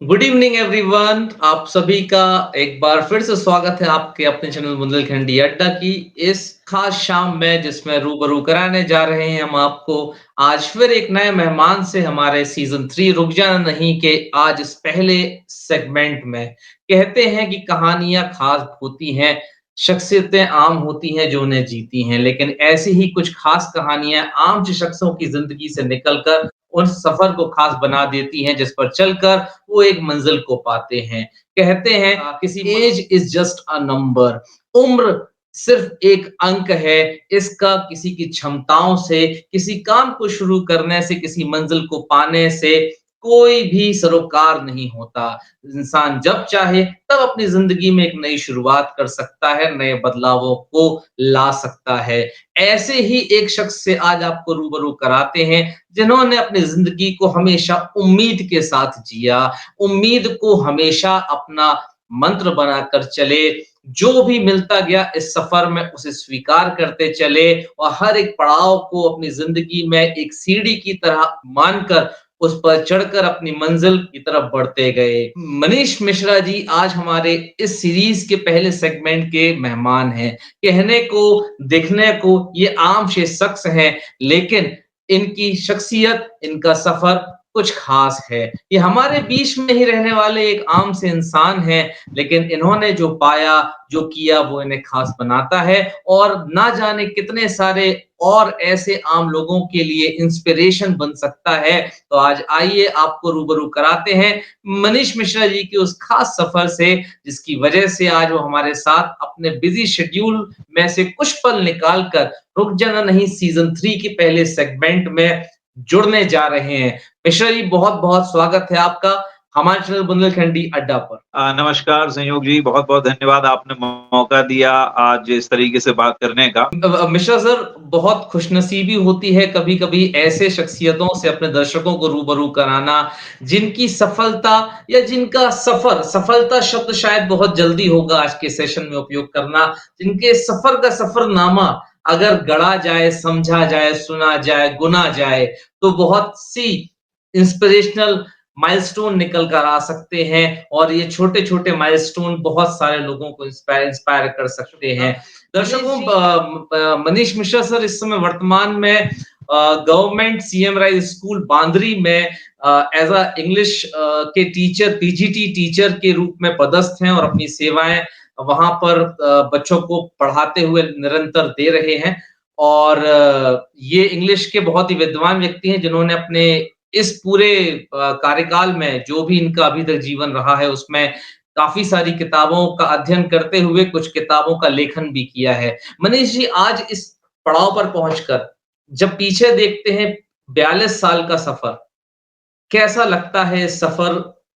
Good evening everyone. आप सभी का एक बार फिर से स्वागत है आपके अपने चैनल बुंदेलखंडी अड्डा की इस खास शाम में, जिसमें रूबरू कराने जा रहे हैं हम आपको आज फिर एक नए मेहमान से हमारे सीजन 3 रुक जाना नहीं के आज इस पहले सेगमेंट में। कहते हैं कि कहानियां खास होती हैं, शख्सियतें आम होती हैं जो उन्हें जीती हैं, लेकिन ऐसी ही कुछ खास कहानियां आम शख्सों की जिंदगी से निकलकर उन सफर को खास बना देती हैं, जिस पर चलकर वो एक मंजिल को पाते हैं। कहते हैं किसी age is just a number, उम्र सिर्फ एक अंक है। इसका किसी की क्षमताओं से, किसी काम को शुरू करने से, किसी मंजिल को पाने से कोई भी सरोकार नहीं होता। इंसान जब चाहे तब अपनी जिंदगी में एक नई शुरुआत कर सकता है, नए बदलावों को ला सकता है। ऐसे ही एक शख्स से आज आपको रूबरू कराते हैं, जिन्होंने अपनी जिंदगी को हमेशा उम्मीद के साथ जिया, उम्मीद को हमेशा अपना मंत्र बनाकर चले। जो भी मिलता गया इस सफर में उसे स्वीकार करते चले और हर एक पड़ाव को अपनी जिंदगी में एक सीढ़ी की तरह मानकर उस पर चढ़कर अपनी मंजिल की तरफ बढ़ते गए। मनीष मिश्रा जी आज हमारे इस सीरीज के पहले सेगमेंट के मेहमान हैं। कहने को, दिखने को ये आम से शख्स हैं, लेकिन इनकी शख्सियत, इनका सफर कुछ खास है। ये हमारे बीच में ही रहने वाले एक आम से इंसान हैं, लेकिन इन्होंने जो पाया, जो किया वो इन्हें खास बनाता है और ना जाने कितने सारे और ऐसे आम लोगों के लिए इंस्पिरेशन बन सकता है। तो आज आइए आपको रूबरू कराते हैं मनीष मिश्रा जी के उस खास सफर से, जिसकी वजह से आज वो हमारे साथ अपने बिजी शेड्यूल में से कुछ पल निकाल कर रुक जाना नहीं सीजन 3 के पहले सेगमेंट में जुड़ने जा रहे हैं। मिश्रा जी बहुत-बहुत स्वागत है आपका हमारे चैनल बुंदेलखंडी अड्डा पर। नमस्कार संयोग जी, बहुत-बहुत धन्यवाद आपने मौका दिया आज इस तरीके से बात करने का। मिश्रा सर, बहुत खुशनसीबी होती है कभी-कभी ऐसे शख्सियतों से अपने दर्शकों को रूबरू कराना, जिनकी सफलता या जिनका सफर, सफलता शब्द शायद बहुत जल्दी होगा आज के सेशन में उपयोग करना, जिनके सफर का सफरनामा अगर गढ़ा जाए, समझा जाए, सुना जाए, गुना जाए, तो बहुत सी इंस्पिरेशनल माइलस्टोन निकल कर आ सकते हैं और ये छोटे-छोटे माइलस्टोन बहुत सारे लोगों को इंस्पायर इंस्पायर कर सकते हैं। दर्शकों, मनीष मिश्रा सर इस समय वर्तमान में गवर्नमेंट सीएम राइज स्कूल बांद्री में एज अ इंग्लिश के टीचर, पीजीटी टीचर के रूप में पदस्थ हैं और अपनी सेवाएं वहां पर बच्चों को पढ़ाते हुए निरंतर दे रहे हैं। और ये इंग्लिश के बहुत ही विद्वान व्यक्ति हैं, जिन्होंने अपने इस पूरे कार्यकाल में जो भी इनका अभी तक जीवन रहा है उसमें काफ़ी सारी किताबों का अध्ययन करते हुए कुछ किताबों का लेखन भी किया है। मनीष जी, आज इस पड़ाव पर पहुँचकर जब पीछे देखते हैं 42 साल का सफ़र, कैसा लगता है इस सफ़र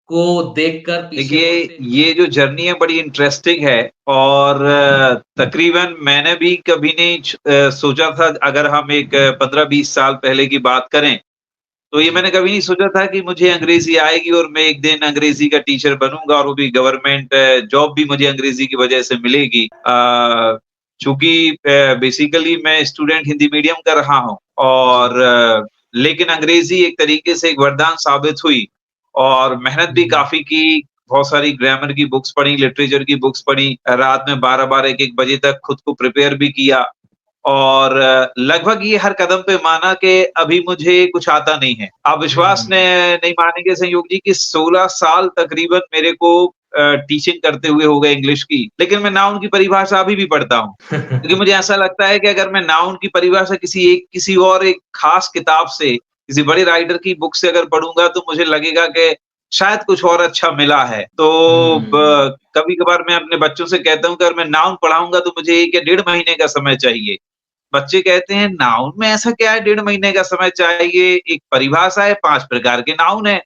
को देखकर पीछे देखिए, मुड़ते हुए? ये जो जर्नी है बड़ी इंटरेस्टिंग है और तकरीबन मैंने भी कभी नहीं सोचा था अगर हम एक 15-20 साल पहले की बात करें, तो ये जी, मैंने कभी नहीं सोचा था कि मुझे अंग्रेज़ी आएगी और मैं एक दिन अंग्रेज़ी का टीचर बनूँगा और वो भी गवर्नमेंट जॉब भी मुझे अंग्रेज़ी की वजह से मिलेगी। चूँकि बेसिकली मैं स्टूडेंट हिंदी मीडियम का रहा हूँ जी। और लेकिन अंग्रेज़ी एक तरीके से एक वरदान साबित हुई और मेहनत भी हुँ, काफ़ी की, बहुत सारी ग्रामर की बुक्स पढ़ी, लिटरेचर की बुक्स पढ़ी, रात में 12-12, 1-1 बजे तक खुद को प्रिपेयर भी किया और लगभग ये हर कदम पे माना कि अभी मुझे कुछ आता नहीं है। आप विश्वास ने हुँ। नहीं मानेंगे संयोग जी कि 16 साल तकरीबन मेरे को टीचिंग करते हुए हो गए इंग्लिश की, लेकिन मैं नाउन की परिभाषा अभी भी पढ़ता हूँ। क्योंकि मुझे ऐसा लगता है कि अगर मैं नाउन की परिभाषा किसी और एक खास किताब से, किसी बड़े राइटर की बुक से अगर पढ़ूँगा तो मुझे लगेगा कि शायद कुछ और अच्छा मिला है। तो हुँ, ब कभी-कभार मैं अपने बच्चों से कहता हूँ कि अगर मैं नाउन पढ़ाऊँगा तो मुझे 1 या डेढ़ महीने का समय चाहिए। बच्चे कहते हैं नाउन में ऐसा क्या है डेढ़ महीने का समय चाहिए, एक परिभाषा है 5 प्रकार के नाउन हैं।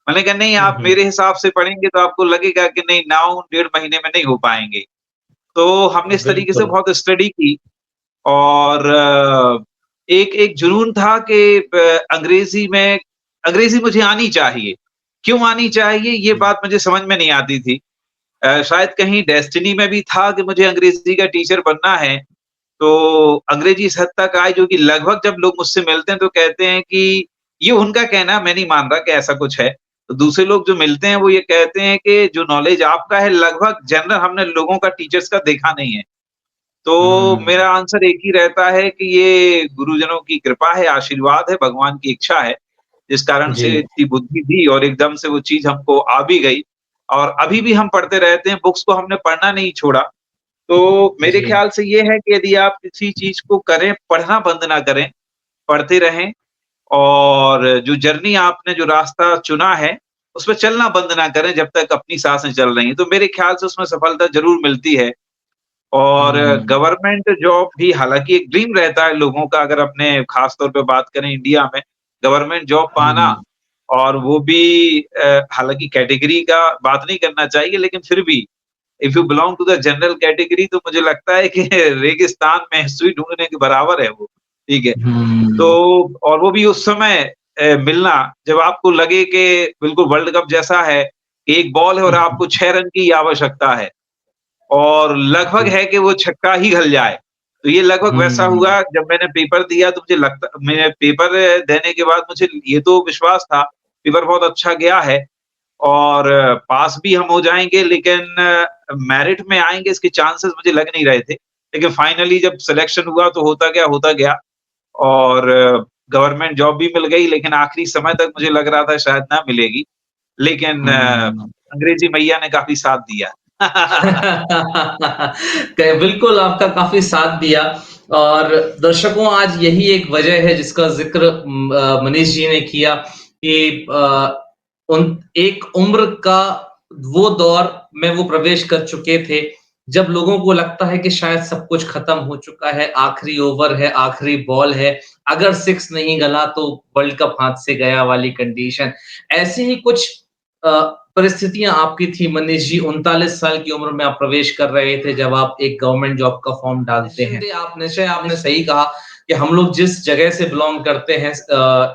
मैंने कहा नहीं हुँ, आप हुँ। मेरे हिसाब से पढ़ेंगे तो आपको लगेगा कि नहीं नाउन डेढ़ महीने में नहीं हो पाएँगे। तो हमने इस तरीके से बिल्कुल। बहुत स्टडी की और एक एक जुनून था कि अंग्रेज़ी मुझे आनी चाहिए। क्यों आनी चाहिए ये जी। बात मुझे समझ में नहीं आती थी। शायद कहीं डेस्टिनी में भी था कि मुझे अंग्रेज़ी का टीचर बनना है। तो अंग्रेजी इस हद तक आए जो कि लगभग जब लोग मुझसे मिलते हैं तो कहते हैं कि ये उनका कहना है, मैं नहीं मान रहा कि ऐसा कुछ है। तो दूसरे लोग जो मिलते हैं वो ये कहते हैं कि जो नॉलेज आपका है लगभग जनरल हमने लोगों का टीचर्स का देखा नहीं है। तो हुँ। मेरा आंसर एक ही रहता है कि ये गुरुजनों की कृपा है, आशीर्वाद है, भगवान की इच्छा है, जिस कारण से जी। इतनी बुद्धि दी और एकदम से वो चीज़ हमको आ भी गई और अभी भी हम पढ़ते रहते हैं, बुक्स को हमने पढ़ना नहीं छोड़ा। तो मेरे जी। ख़्याल से ये है कि यदि आप किसी चीज़ को करें, पढ़ना बंद ना करें, पढ़ते रहें और जो जर्नी आपने जो रास्ता चुना है, उसपे चलना बंद ना करें जब तक अपनी साँसें चल रही हैं। तो मेरे ख़्याल से उसमें सफलता ज़रूर मिलती है और हुँ। गवर्नमेंट जॉब भी हालाँकि एक ड्रीम रहता है लोगों का अगर अपने ख़ास तौर पे बात करें इंडिया में, गवर्नमेंट जॉब पाना हुँ। और वो भी हालाँकि कैटेगरी का बात नहीं करना चाहिए लेकिन फिर भी if you belong to the general category तो मुझे लगता है कि रेगिस्तान में सुई ढूँढने के बराबर है वो, ठीक है। तो हुँ। और वो भी उस समय मिलना जब आपको लगे कि बिल्कुल वर्ल्ड कप जैसा है, एक बॉल है और आपको 6 रन की आवश्यकता है और लगभग जी। है कि वो छक्का ही घल जाए। तो ये लगभग वैसा हुँ। हुआ जब मैंने पेपर दिया तो मुझे लगता मैं पेपर देने के बाद मुझे ये तो विश्वास था, पेपर बहुत अच्छा गया है और पास भी हम हो जाएँगे लेकिन मेरिट में आएँगे इसके चांसेस मुझे लग नहीं रहे थे। लेकिन फाइनली जब सिलेक्शन हुआ तो होता गया और गवर्नमेंट जॉब भी मिल गई लेकिन आखिरी समय तक मुझे लग रहा था शायद ना मिलेगी। लेकिन हुँ। अंग्रेज़ी मैया ने काफ़ी साथ दिया। क बिल्कुल आपका काफ़ी साथ दिया और दर्शकों आज यही एक वजह है जिसका ज़िक्र मनीष जी ने किया कि उन एक उम्र का वो दौर में वो प्रवेश कर चुके थे, जब लोगों को लगता है कि शायद सब कुछ खत्म हो चुका है, आखिरी ओवर है, आखिरी बॉल है, अगर 6 नहीं गला तो वर्ल्ड कप हाथ से गया वाली कंडीशन। ऐसी ही कुछ अ, परिस्थितियाँ आपकी थी मनीष जी, 39 साल की उम्र में आप प्रवेश कर रहे थे जब आप एक गवर्नमेंट जॉब का फॉर्म डालते हैं। निश्चय आपने सही कहा कि हम लोग जिस जगह से बिलॉन्ग करते हैं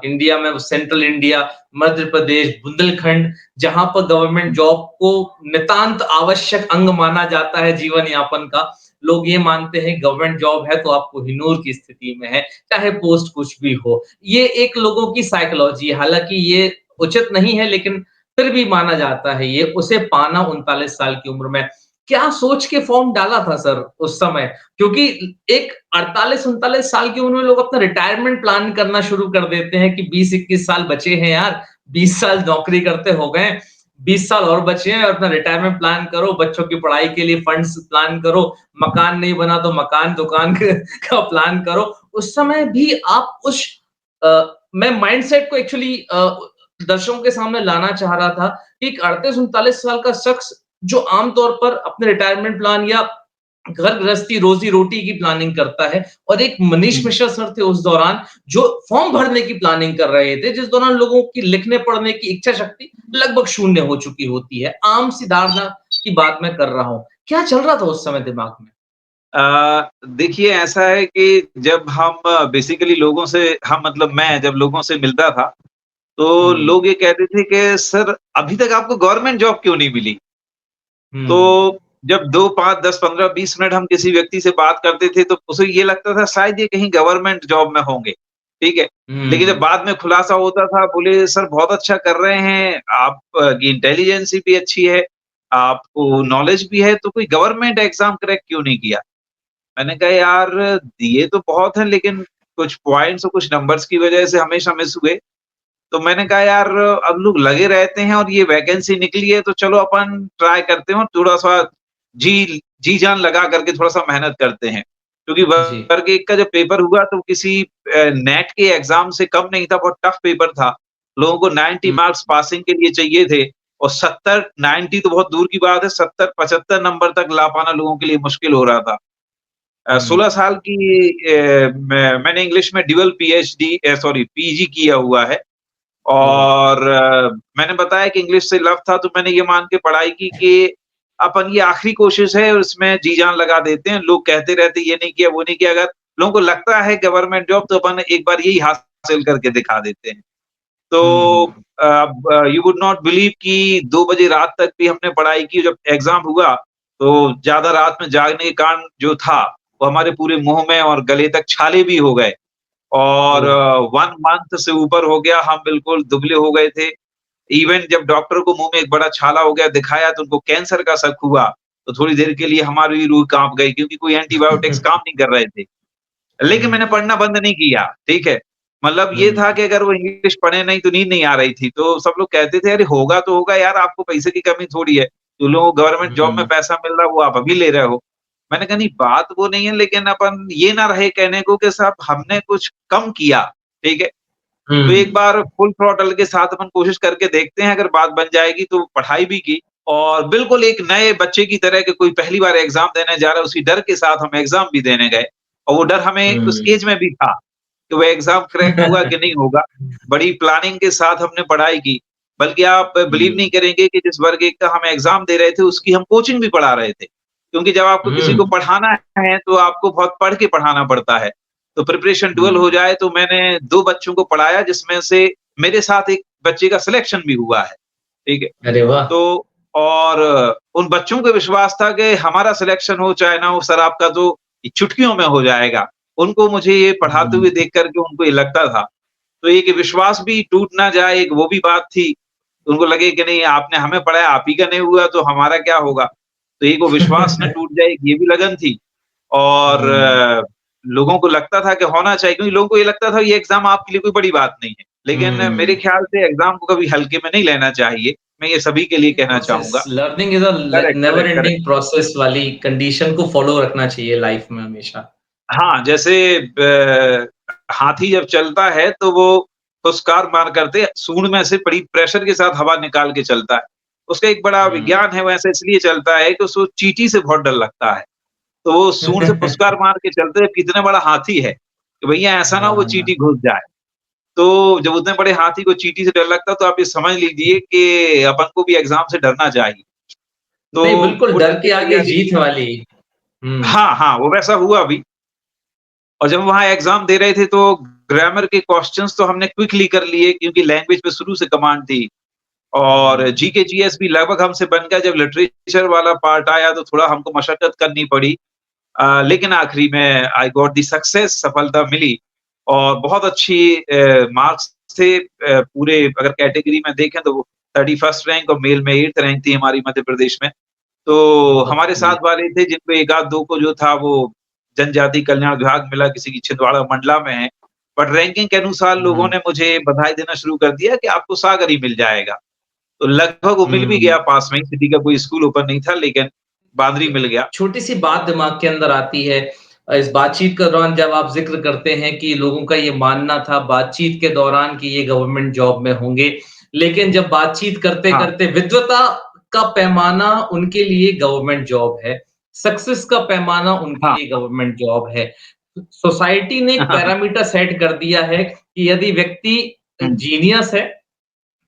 इंडिया में सेंट्रल इंडिया, मध्य प्रदेश, बुंदेलखंड, जहाँ पर गवर्नमेंट जॉब को नितांत आवश्यक अंग माना जाता है जीवन यापन का। लोग ये मानते हैं गवर्नमेंट जॉब है तो आप कोहिनूर की स्थिति में हैं, चाहे पोस्ट कुछ भी हो। ये एक लोगों की साइकोलॉजी है, हालाँकि ये उचित नहीं है लेकिन फिर भी माना जाता है ये, उसे पाना 39 साल की उम्र में। क्या सोच के फॉर्म डाला था सर उस समय? क्योंकि एक 48-39 साल की उम्र में लोग अपना रिटायरमेंट प्लान करना शुरू कर देते हैं कि 20-21 साल बचे हैं यार, 20 साल नौकरी करते हो गए, 20 साल और बचे हैं और अपना रिटायरमेंट प्लान करो, बच्चों की पढ़ाई के लिए फंड्स प्लान करो, मकान नहीं बना तो मकान, दुकान का प्लान करो। उस समय भी आप उस मैं माइंडसेट को एक्चुअली दर्शकों के सामने लाना चाह रहा था कि एक 38-39 साल का शख्स जो आम तौर पर अपने रिटायरमेंट प्लान या घर गृहस्थी, रोज़ी-रोटी की प्लानिंग करता है और एक मनीष हुँ। मिश्रा सर थे उस दौरान जो फॉर्म भरने की प्लानिंग कर रहे थे, जिस दौरान लोगों की लिखने-पढ़ने की इच्छा शक्ति लगभग शून्य हो चुकी होती है। आम-सी धारणा की बात मैं कर रहा हूँ। क्या चल रहा था उस समय दिमाग में? देखिए ऐसा है कि जब हम बेसिकली लोगों से हम मतलब मैं जब लोगों से मिलता था, तो हुँ, लोग ये कहते थे कि सर अभी तक आपको गवर्नमेंट जॉब क्यों नहीं मिली? हुँ, तो जब 2, 5, 10, 15, 20 मिनट हम किसी व्यक्ति से बात करते थे, तो उसे ये लगता था शायद ये कहीं गवर्नमेंट जॉब में होंगे, ठीक है? लेकिन जब हुँ, बाद में खुलासा होता था, बोले सर बहुत अच्छा कर रहे हैं, आप की इंटेलिजेंस भी अच्छी है, आपको नॉलेज भी है, तो कोई गवर्नमेंट एग्ज़ाम क्रैक क्यों नहीं किया? मैंने कहा यार दिए तो बहुत हैं लेकिन कुछ पॉइंट्स और कुछ नंबर्स की वज़ह से हमेशा मिस हुए। तो मैंने कहा यार अब लोग लगे रहते हैं और ये वैकेंसी निकली है तो चलो अपन ट्राई करते हैं और थोड़ा-सा जी-जान लगा करके थोड़ा-सा मेहनत करते हैं। क्योंकि जी, वर्ग 1 का जब पेपर हुआ तो किसी नेट के एग्ज़ाम से कम नहीं था, बहुत टफ पेपर था। लोगों को 90 हुँ, मार्क्स पासिंग के लिए चाहिए थे और 70 90 तो बहुत दूर की बात है, 70-75 नंबर तक ला पाना लोगों के लिए मुश्किल हो रहा था। हुँ, 16 साल की मैंने इंग्लिश में ड्यूअल पीएचडी सॉरी पीजी किया हुआ है ओह! और मैंने बताया कि इंग्लिश से लव था तो मैंने ये मान के पढ़ाई की कि अपन ये आखिरी कोशिश है और इसमें जी-जान लगा देते हैं। लोग कहते रहते ये नहीं किया, वो नहीं किया। अगर लोगों को लगता है गवर्नमेंट जॉब तो अपन एक बार यही हासिल करके दिखा देते हैं। तो हुँ, यू वुड नॉट बिलीव कि 2 बजे रात तक भी हमने पढ़ाई की, जब एग्ज़ाम हुआ, तो ज़्यादा रात में जागने के कारण जो था, वो हमारे पूरे मुँह में और गले तक छाले भी हो गए और ओह! 1 मंथ से ऊपर हो गया, हम बिल्कुल दुबले हो गए थे इवन जब डॉक्टर को मुँह में एक बड़ा छाला हो गया, दिखाया तो उनको कैंसर का शक हुआ, तो थोड़ी देर के लिए हमारी भी रूह काँप गई क्योंकि कोई एंटीबायोटिक्स काम नहीं कर रहे थे। लेकिन मैंने हुँ, पढ़ना बंद नहीं किया, ठीक है? मतलब ये था हुँ, कि अगर वो इंग्लिश पढ़े नहीं तो नींद नहीं आ रही थी, तो सब लोग कहते थे, "अरे होगा तो होगा यार, आपको पैसे की कमी थोड़ी है। जो लोगों को गवर्नमेंट जॉब में हुँ, पैसा मिल रहा है, वो आप अभी ले रहे हो।" मैंने कहा नहीं बात वो नहीं है लेकिन अपन ये ना रहे कहने को कि साहब हमने कुछ कम किया, ठीक है? तो एक हुँ, बार फुल थ्रॉटल के साथ अपन कोशिश करके देखते हैं, अगर बात बन जाएगी तो पढ़ाई भी की और बिल्कुल एक नए बच्चे की तरह कि कोई पहली बार एग्ज़ाम देने जा रहा है, उसी डर के साथ हम एग्ज़ाम भी देने गए और वो डर हमें उस हुँ। ऐज में भी था, कि वो एग्ज़ाम क्रैक होगा कि नहीं होगा। बड़ी प्लानिंग के साथ हमने पढ़ाई की, बल्कि आप बिलीव नहीं हुँ, करेंगे कि जिस वर्ग एक का हम एग्ज़ाम दे रहे थे, उसकी हम कोचिंग भी पढ़ा रहे थे। क्योंकि जब आपको किसी को हुँ, पढ़ाना है, तो आपको बहुत पढ़ के पढ़ाना पड़ता है। तो प्रिपरेशन डुअल हो हुँ। जाए तो मैंने 2 बच्चों को पढ़ाया जिसमें से मेरे साथ एक बच्चे का सिलेक्शन भी हुआ है, ठीक है? अरे वाह! तो और उन बच्चों को विश्वास था कि हमारा सिलेक्शन हो चाहे ना हो सर आपका तो चुटकियों में हो जाएगा। उनको मुझे ये पढ़ाते हुँ, हुए देख कर के उनको ये लगता था। तो एक विश्वास भी टूट ना जाए एक वो भी बात थी। उनको लगे कि नहीं आपने हमें पढ़ाया आप ही का नहीं हुआ तो हमारा क्या होगा? तो एक वो विश्वास ना टूट जाए एक ये भी लगन थी। और हुँ, लोगों को लगता था कि होना चाहिए क्योंकि लोगों को ये लगता था ये एग्ज़ाम आपके लिए कोई बड़ी बात नहीं है। लेकिन मेरे हुँ। ख्याल से एग्ज़ाम को कभी हल्के में नहीं लेना चाहिए। मैं ये सभी के लिए कहना प्रोसेस चाहूँगा। Learning is a correct, never correct, correct. Ending process वाली कंडीशन को फॉलो रखना चाहिए लाइफ में हमेशा। हाँ, जैसे हाथी जब चलता है तो वो फुसकार मार करते सूँड में से बड़ी प्रेशर के साथ हवा निकाल के चलता है। उसका एक बड़ा हुँ। विज्ञान है वो ऐसा इसलिए चलता है कि उसको चींटी से बहुत डर लगता है। तो वो सूँड से फुसकार मार के चलते हैं कितना बड़ा हाथी है, कि भैया ऐसा ना हो वो हाँ। चींटी घुस जाए। तो जब उतने बड़े हाथी को चींटी से डर लगता है तो आप ये समझ लीजिए कि अपन को भी एग्ज़ाम से डरना चाहिए। तो नहीं, बिल्कुल वो डर ढंग की के आगे तैयारी जीत वाली। हुँ, हाँ, हाँ, वो वैसा हुआ भी और जब वहाँ एग्ज़ाम दे रहे थे तो ग्रामर के क्वेश्चन्स तो हमने क्विकली कर लिए क्योंकि लैंग्वेज पे शुरू से कमांड थी और हुँ, जीके, जीएस भी लगभग हमसे बन गया जब लिटरेचर वाला पार्ट आया तो थोड़ा हमको मशक्कत करनी पड़ी। लेकिन आखिरी में आई गॉट द सक्सेस सफलता मिली और बहुत अच्छी मार्क्स थे पूरे अगर कैटेगरी में देखें तो वो 31st रैंक और मेल में 8th रैंक थी हमारी मध्य प्रदेश में। तो बहुत हमारे साथ बढ़िया। वाले थे जिनको 1 आध 2 को जो था वो जनजाति कल्याण विभाग मिला, किसी की छिंदवाड़ा मंडला में है। बट रैंकिंग के अनुसार लोगों हुँ, ने मुझे बधाई देना शुरू कर दिया कि आपको सागर ही मिल जाएगा। तो लगभग वो मिल भी हुँ। गया पास में ही, सिटी का कोई स्कूल ओपन नहीं था लेकिन बांद्री मिल गया। छोटी-सी बात दिमाग के अंदर आती है इस बातचीत के दौरान जब आप ज़िक्र करते हैं कि लोगों का ये मानना था बातचीत के दौरान कि ये गवर्नमेंट जॉब में होंगे, लेकिन जब बातचीत हाँ, करते-करते विद्वता का पैमाना उनके लिए गवर्नमेंट जॉब है, सक्सेस का पैमाना उनके हाँ। लिए गवर्नमेंट जॉब है। सोसाइटी ने एक पैरामीटर सेट कर दिया है कि यदि व्यक्ति हुँ, जीनियस है,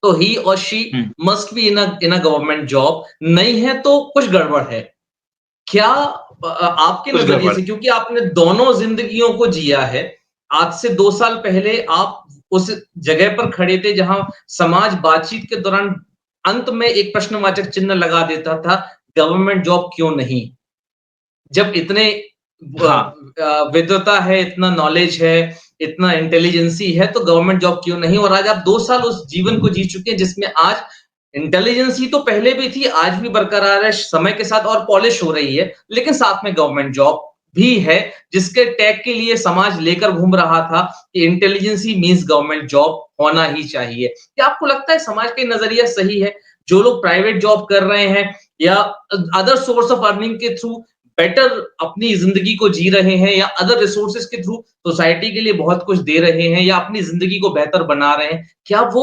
तो ही और she hmm, must be in a government job, नहीं है तो कुछ गड़बड़ है। क्या आपके कुछ नज़रिए गड़बड़ से क्योंकि आपने दोनों ज़िंदगियों को जिया है, आज से 2 साल पहले आप उस जगह पर खड़े थे जहाँ समाज बातचीत के दौरान अंत में एक प्रश्नवाचक चिन्ह लगा देता था, गवर्नमेंट जॉब क्यों नहीं? जब इतने हाँ, विद्वता है, इतना नॉलेज है, इतना इंटेलिजेंसी है, तो गवर्नमेंट जॉब क्यों नहीं? और आज आप 2 साल उस जीवन को जी चुके हैं जिसमें आज इंटेलिजेंसी तो पहले भी थी, आज भी बरकरार है, समय के साथ और पॉलिश हो रही है, लेकिन साथ में गवर्नमेंट जॉब भी है, जिसके टैग के लिए समाज लेकर घूम रहा था कि इंटेलिजेंसी मीन्स गवर्नमेंट जॉब होना ही चाहिए। क्या आपको लगता है समाज का ये नज़रिया सही है? जो लोग प्राइवेट जॉब कर रहे हैं या अदर सोर्स ऑफ अर्निंग के थ्रू बेटर अपनी ज़िंदगी को जी रहे हैं या अदर रिसोर्सेज़ के थ्रू सोसाइटी के लिए बहुत कुछ दे रहे हैं या अपनी ज़िंदगी को बेहतर बना रहे हैं, क्या वो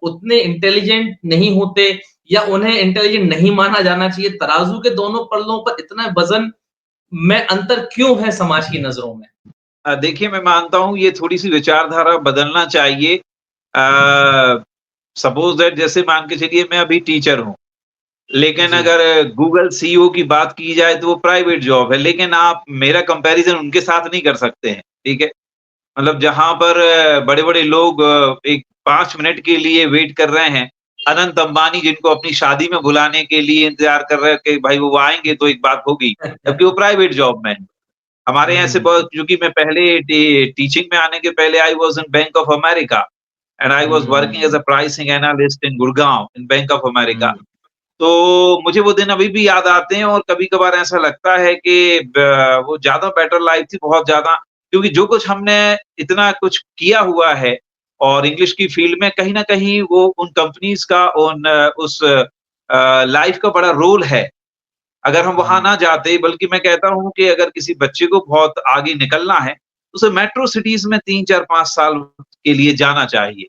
उतने इंटेलिजेंट नहीं होते या उन्हें इंटेलिजेंट नहीं माना जाना चाहिए? तराजू के दोनों पल्लों पर इतना वज़न में अंतर क्यों है समाज की नज़रों में? देखिए मैं मानता हूँ ये थोड़ी-सी विचारधारा बदलना चाहिए। सपोज़ दैट जैसे मान के चलिए मैं अभी टीचर हूँ, लेकिन जी। अगर गूगल सीईओ की बात की जाए तो वो प्राइवेट जॉब है, लेकिन आप मेरा कंपैरिज़न उनके साथ नहीं कर सकते हैं, ठीक है? मतलब जहाँ पर बड़े-बड़े लोग एक 5 मिनट के लिए वेट कर रहे हैं, अनंत अंबानी जिनको अपनी शादी में बुलाने के लिए इंतज़ार कर रहे हैं कि भाई वो आएँगे तो एक बात होगी, जबकि वो प्राइवेट जॉब में हैं। हमारे यहाँ से हुँ, बहुत क्योंकि मैं पहले टीचिंग में आने के पहले I was in Bank of America and I was working as hmm, a pricing analyst in Gurgaon in Bank of America. हुँ, तो मुझे वो दिन अभी भी याद आते हैं और कभी-कभार ऐसा लगता है कि वो ज़्यादा बेटर लाइफ़ थी, बहुत ज़्यादा, क्योंकि जो कुछ हमने इतना कुछ किया हुआ है और इंग्लिश की फ़ील्ड में कहीं न कहीं वो उन कंपनीज़ का उस लाइफ़ का बड़ा रोल है। अगर हम वहाँ हुँ, ना जाते, बल्कि मैं कहता हूँ कि अगर किसी बच्चे को बहुत आगे निकलना है, तो उसे मेट्रो सिटीज़ में 3, 4, 5 साल के लिए जाना चाहिए